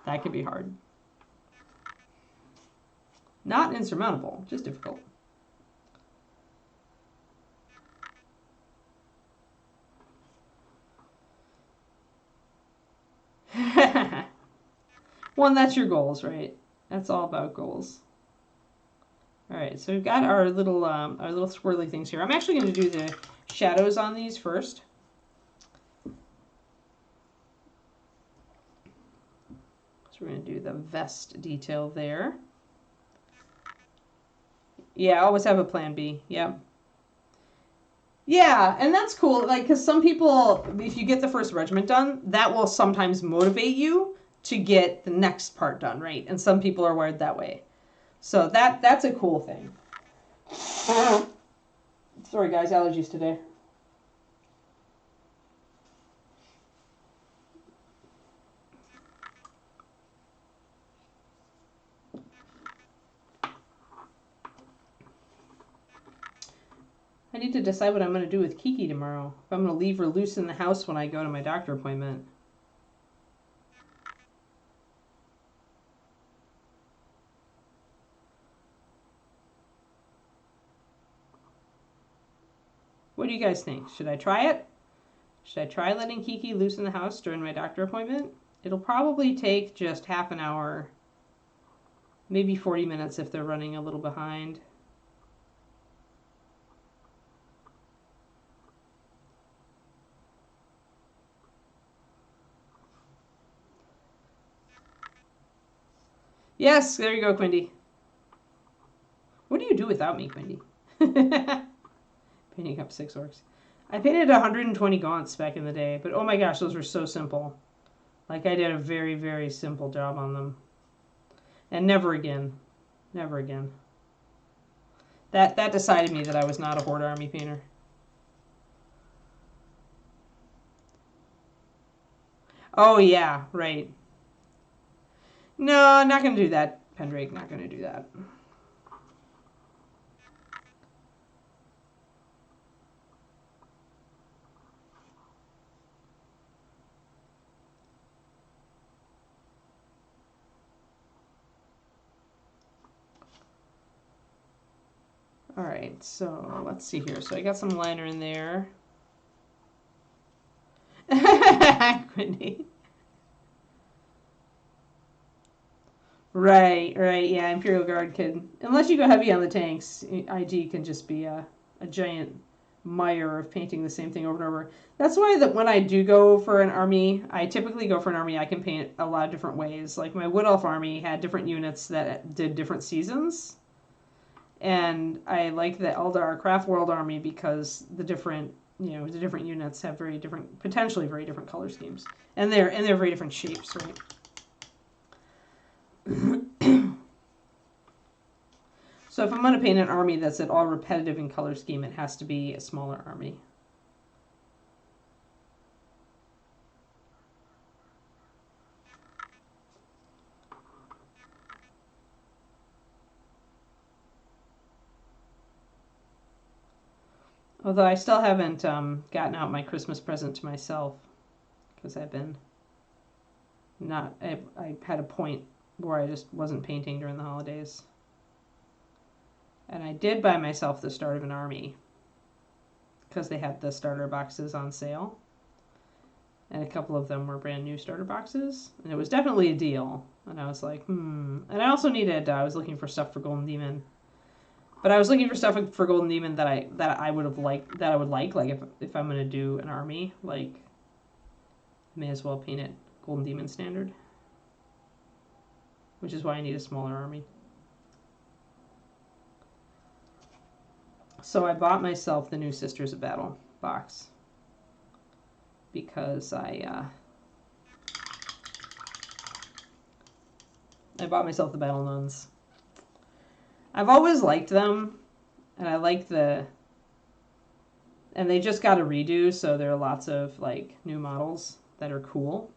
That can be hard. Not insurmountable, just difficult. Well, that's your goals, right? That's all about goals. All right, so we've got our little swirly things here. I'm actually going to do the shadows on these first. So we're going to do the vest detail there. Yeah, always have a plan B. Yep. Yeah, and that's cool. Like, because some people, if you get the first regiment done, that will sometimes motivate you to get the next part done, right? And some people are wired that way. So that's a cool thing. Sorry, guys, allergies today. I need to decide what I'm going to do with Kiki tomorrow. If I'm going to leave her loose in the house when I go to my doctor appointment. What do you guys think? Should I try it? Should I try letting Kiki loose in the house during my doctor appointment? It'll probably take just half an hour, maybe 40 minutes if they're running a little behind. Yes, there you go, Quindy. What do you do without me, Quindy? Painting up 6 orcs. I painted 120 gaunts back in the day, but oh my gosh, those were so simple. Like, I did a very, very simple job on them. And never again. Never again. That decided me that I was not a Horde army painter. Oh, yeah, right. No, I'm not going to do that, Pendrake. Not going to do that. All right, so let's see here. So I got some liner in there. Quindy. Right, yeah, Imperial Guard can, unless you go heavy on the tanks, IG can just be a giant mire of painting the same thing over and over. That's why that when I do go for an army, I typically go for an army I can paint a lot of different ways. Like my Wood Elf army had different units that did different seasons. And I like the Eldar Craft World army because the different units have very different, potentially very different color schemes. And they're very different shapes, right? So if I'm going to paint an army that's at all repetitive in color scheme, it has to be a smaller army. Although I still haven't gotten out my Christmas present to myself because I've been I had a point where I just wasn't painting during the holidays. And I did buy myself the start of an army because they had the starter boxes on sale. And a couple of them were brand new starter boxes. And it was definitely a deal. And I was like, And I also needed, I was looking for stuff for Golden Demon. But I was looking for stuff for Golden Demon that I would have liked, that I would like if I'm going to do an army, like, may as well paint it Golden Demon standard. Which is why I need a smaller army. So I bought myself the new Sisters of Battle box. Because I bought myself the Battle Nuns. I've always liked them, and I like and they just got a redo, so there are lots of like new models that are cool.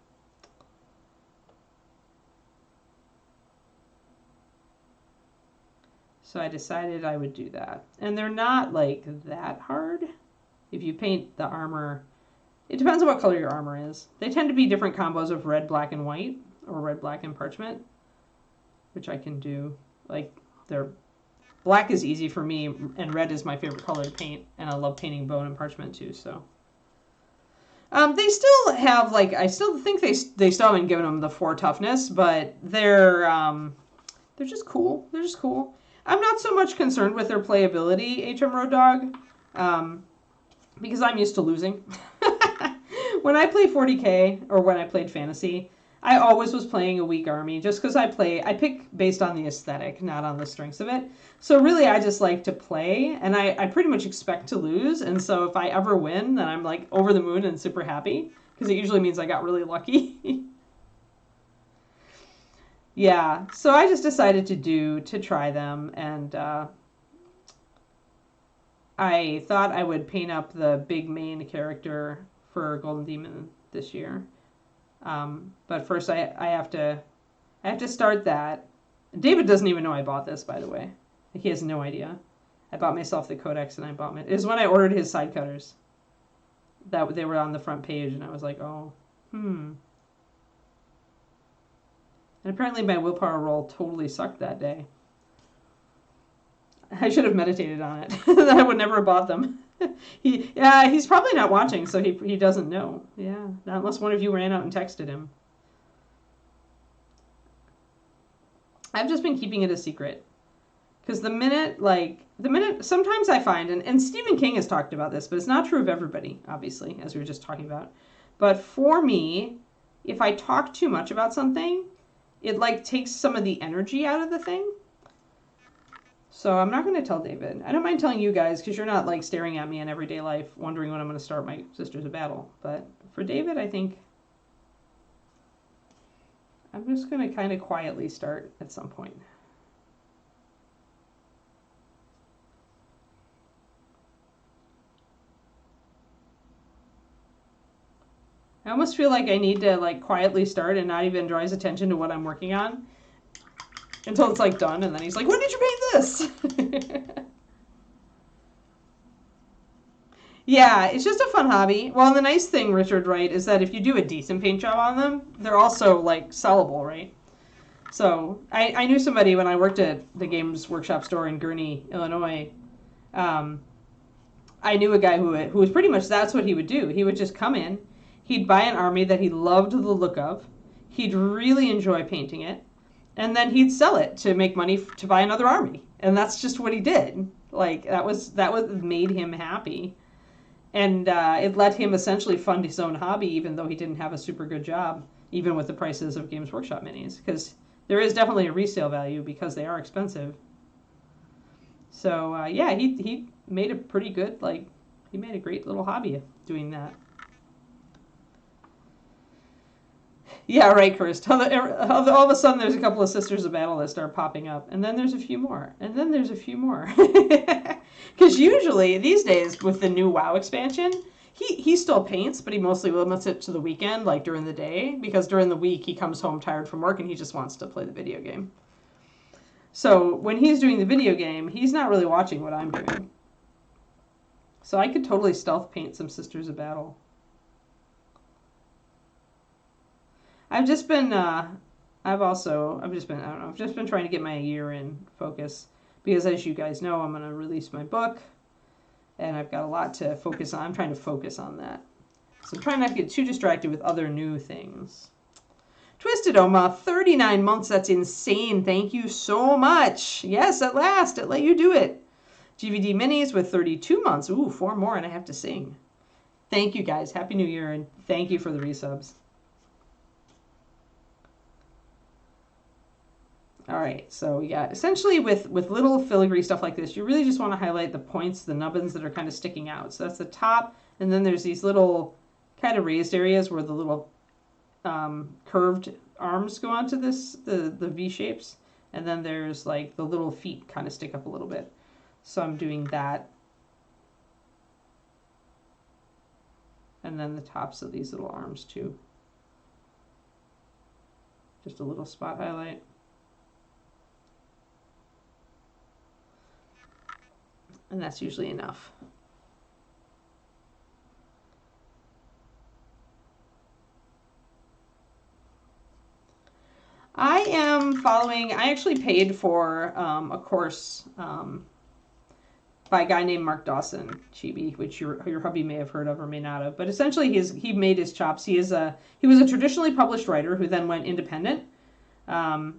So I decided I would do that. And they're not like that hard. If you paint the armor, it depends on what color your armor is. They tend to be different combos of red, black, and white, or red, black, and parchment, which I can do. Like, black is easy for me, and red is my favorite color to paint, and I love painting bone and parchment too, so. They still have, like, I still think they still haven't given them the 4 toughness, but they're just cool. They're just cool. I'm not so much concerned with their playability, HM Road Dog, because I'm used to losing. When I play 40K, or when I played Fantasy, I always was playing a weak army, just because I pick based on the aesthetic, not on the strengths of it. So really, I just like to play, and I pretty much expect to lose, and so if I ever win, then I'm like over the moon and super happy, because it usually means I got really lucky. Yeah, so I just decided to try them, and I thought I would paint up the big main character for Golden Demon this year. But first I have to start that. David doesn't even know I bought this, by the way. Like, he has no idea. I bought myself the Codex, and it was when I ordered his side cutters. That they were on the front page, and I was like, oh, And apparently my willpower roll totally sucked that day. I should have meditated on it. I would never have bought them. He's probably not watching, so he doesn't know. Yeah, not unless one of you ran out and texted him. I've just been keeping it a secret. Because the minute, sometimes I find, and Stephen King has talked about this, but it's not true of everybody, obviously, as we were just talking about. But for me, if I talk too much about something, it like takes some of the energy out of the thing. So I'm not going to tell David. I don't mind telling you guys because you're not like staring at me in everyday life wondering when I'm going to start my Sisters of Battle. But for David, I think I'm just going to kind of quietly start at some point. I almost feel like I need to like quietly start and not even draw his attention to what I'm working on until it's like done, and then he's like, "When did you paint this?" Yeah, it's just a fun hobby. Well, and the nice thing, Richard, right, is that if you do a decent paint job on them, they're also like sellable, right? So I knew somebody when I worked at the Games Workshop store in Gurnee, Illinois. I knew a guy who was pretty much that's what he would do. He would just come in, he'd buy an army that he loved the look of, he'd really enjoy painting it, and then he'd sell it to make money to buy another army. And that's just what he did. Like that was made him happy. And it let him essentially fund his own hobby, even though he didn't have a super good job, even with the prices of Games Workshop minis, because there is definitely a resale value because they are expensive. So yeah, he made a pretty good, like, he made a great little hobby doing that. Yeah, right, Kirst. All of a sudden there's a couple of Sisters of Battle that start popping up, and then there's a few more, and then there's a few more. Because usually, these days, with the new WoW expansion, he still paints, but he mostly limits it to the weekend, like during the day, because during the week he comes home tired from work and he just wants to play the video game. So when he's doing the video game, he's not really watching what I'm doing. So I could totally stealth paint some Sisters of Battle. I've just been trying to get my year in focus because, as you guys know, I'm going to release my book and I've got a lot to focus on. I'm trying to focus on that. So I'm trying not to get too distracted with other new things. Twisted Oma, 39 months. That's insane. Thank you so much. Yes, at last, it let you do it. GVD Minis with 32 months. Ooh, 4 more and I have to sing. Thank you guys. Happy New Year and thank you for the resubs. All right, so we got essentially with little filigree stuff like this, you really just want to highlight the points, the nubbins that are kind of sticking out. So that's the top, and then there's these little kind of raised areas where the little curved arms go onto this, the V shapes, and then there's like the little feet kind of stick up a little bit. So I'm doing that. And then the tops of these little arms too. Just a little spot highlight. And that's usually enough. I actually paid for a course by a guy named Mark Dawson, Chibi, which your hubby may have heard of or may not have. But essentially he made his chops. He was a traditionally published writer who then went independent. And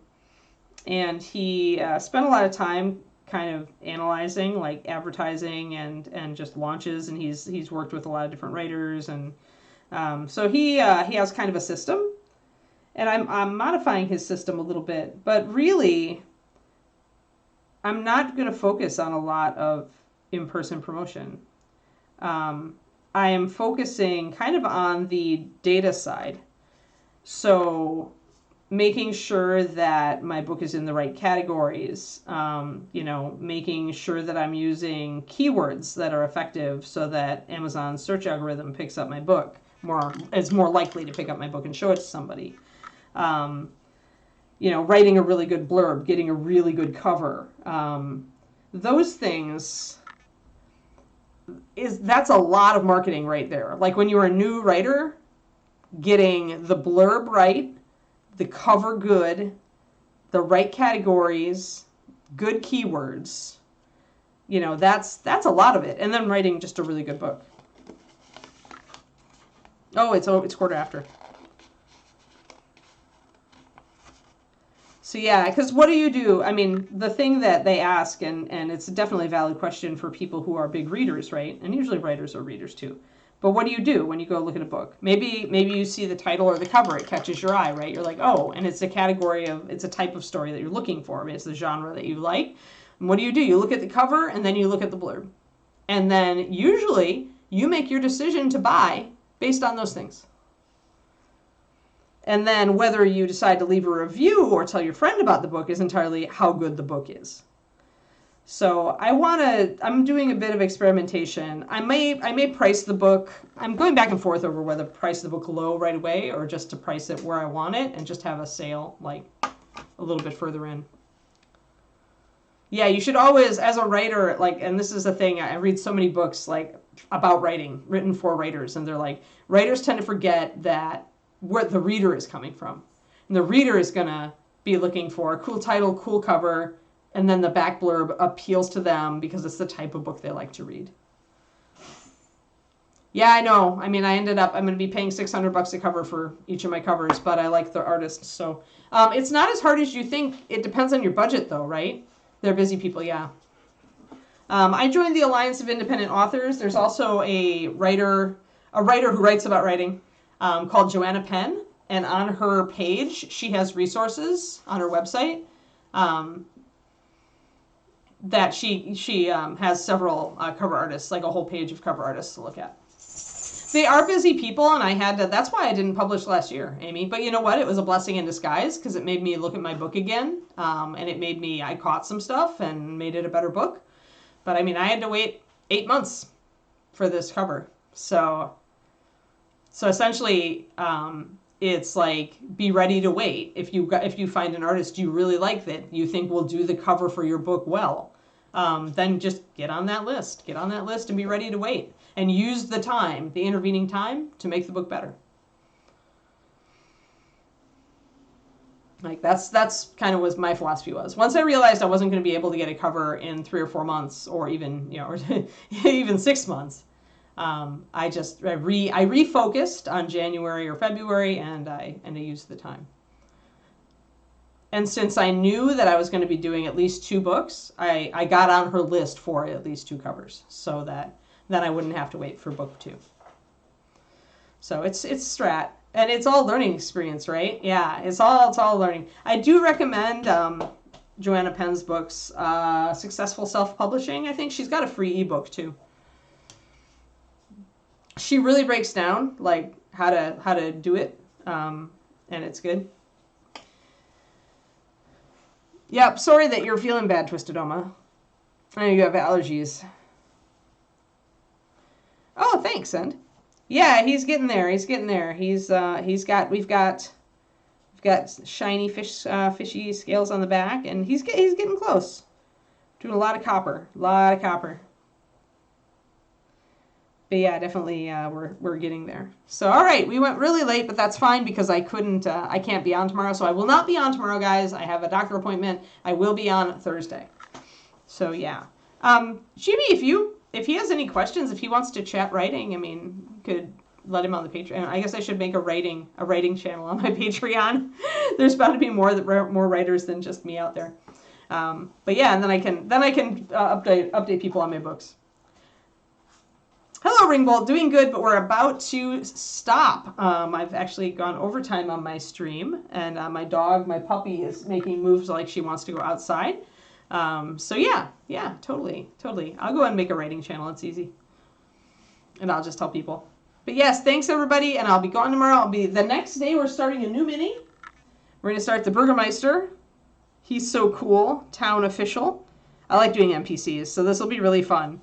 he spent a lot of time kind of analyzing like advertising and just launches, and he's worked with a lot of different writers, and so he has kind of a system, and I'm modifying his system a little bit, but really I'm not going to focus on a lot of in-person promotion. I am focusing kind of on the data side, so making sure that my book is in the right categories, making sure that I'm using keywords that are effective so that Amazon's search algorithm picks up my book is more likely to pick up my book and show it to somebody. Writing a really good blurb, getting a really good cover. Those things that's a lot of marketing right there. Like when you're a new writer, getting the blurb right, the cover good, the right categories, good keywords, that's a lot of it. And then writing just a really good book. Oh, it's quarter after. So yeah, because what do you do? I mean, the thing that they ask, and it's definitely a valid question for people who are big readers, right? And usually writers are readers too. But what do you do when you go look at a book? Maybe you see the title or the cover, it catches your eye, right? You're like, oh, and it's a category of, it's a type of story that you're looking for. I mean, it's the genre that you like. And what do? You look at the cover and then you look at the blurb. And then usually you make your decision to buy based on those things. And then whether you decide to leave a review or tell your friend about the book is entirely how good the book is. So I'm doing a bit of experimentation. I may price the book. I'm going back and forth over whether to price the book low right away or just to price it where I want it and just have a sale like a little bit further in. Yeah, you should always, as a writer, like, and this is the thing, I read so many books like about writing, written for writers, and they're like, writers tend to forget that where the reader is coming from. And the reader is going to be looking for a cool title, cool cover, and then the back blurb appeals to them because it's the type of book they like to read. Yeah, I know. I mean, I'm going to be paying $600 a cover for each of my covers, but I like the artists. So it's not as hard as you think. It depends on your budget, though, right? They're busy people, yeah. I joined the Alliance of Independent Authors. There's also a writer who writes about writing called Joanna Penn. And on her page, she has resources on her website that she has several cover artists, like a whole page of cover artists to look at. They are busy people, and that's why I didn't publish last year, Amy. But you know what? It was a blessing in disguise because it made me look at my book again, and I caught some stuff and made it a better book. But I mean, I had to wait 8 months for this cover. So essentially, it's like, be ready to wait. If you find an artist you really like that you think will do the cover for your book well, then just get on that list. Get on that list and be ready to wait. And use the intervening time, to make the book better. Like that's kind of what my philosophy was. Once I realized I wasn't going to be able to get a cover in 3 or 4 months, or even or even 6 months, I refocused on January or February, and I used the time. And since I knew that I was going to be doing at least 2 books, I got on her list for at least 2 covers, so that then I wouldn't have to wait for book 2. So it's strat, and it's all learning experience, right? Yeah, it's all learning. I do recommend Joanna Penn's books, Successful Self-Publishing. I think she's got a free ebook too. She really breaks down like how to do it, and it's good. Yep, sorry that you're feeling bad, Twisted Oma. I know you have allergies. Oh, thanks, End. Yeah, he's getting there. We've got shiny fishy scales on the back, and he's getting close. Doing a lot of copper. But yeah, definitely we're getting there. So all right, we went really late, but that's fine because I can't be on tomorrow, so I will not be on tomorrow, guys. I have a doctor appointment. I will be on Thursday. So yeah, Jimmy, if he has any questions, if he wants to chat writing, I mean, you could let him on the Patreon. I guess I should make a writing channel on my Patreon. There's bound to be more writers than just me out there. But yeah, and then I can update people on my books. Hello, Ringbolt. Doing good, but we're about to stop. I've actually gone overtime on my stream, and my puppy, is making moves like she wants to go outside. So yeah, totally. I'll go ahead and make a writing channel. It's easy. And I'll just tell people. But yes, thanks everybody, and I'll be gone tomorrow. The next day we're starting a new mini. We're going to start the Burgermeister. He's so cool. Town official. I like doing NPCs, so this will be really fun.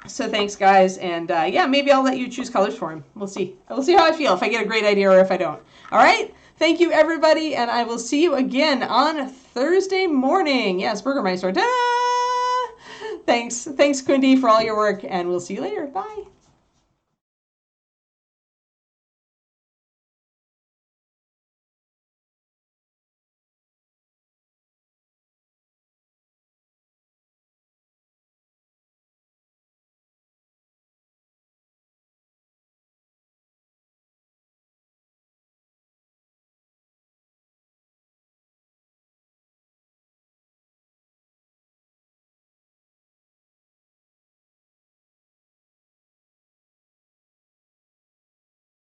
So thanks, guys, and yeah, maybe I'll let you choose colors for him. We'll see. We'll see how I feel, if I get a great idea or if I don't. All right? Thank you, everybody, and I will see you again on Thursday morning. Yes, Burgermeister. Ta-da! Thanks, Quinty, for all your work, and we'll see you later. Bye.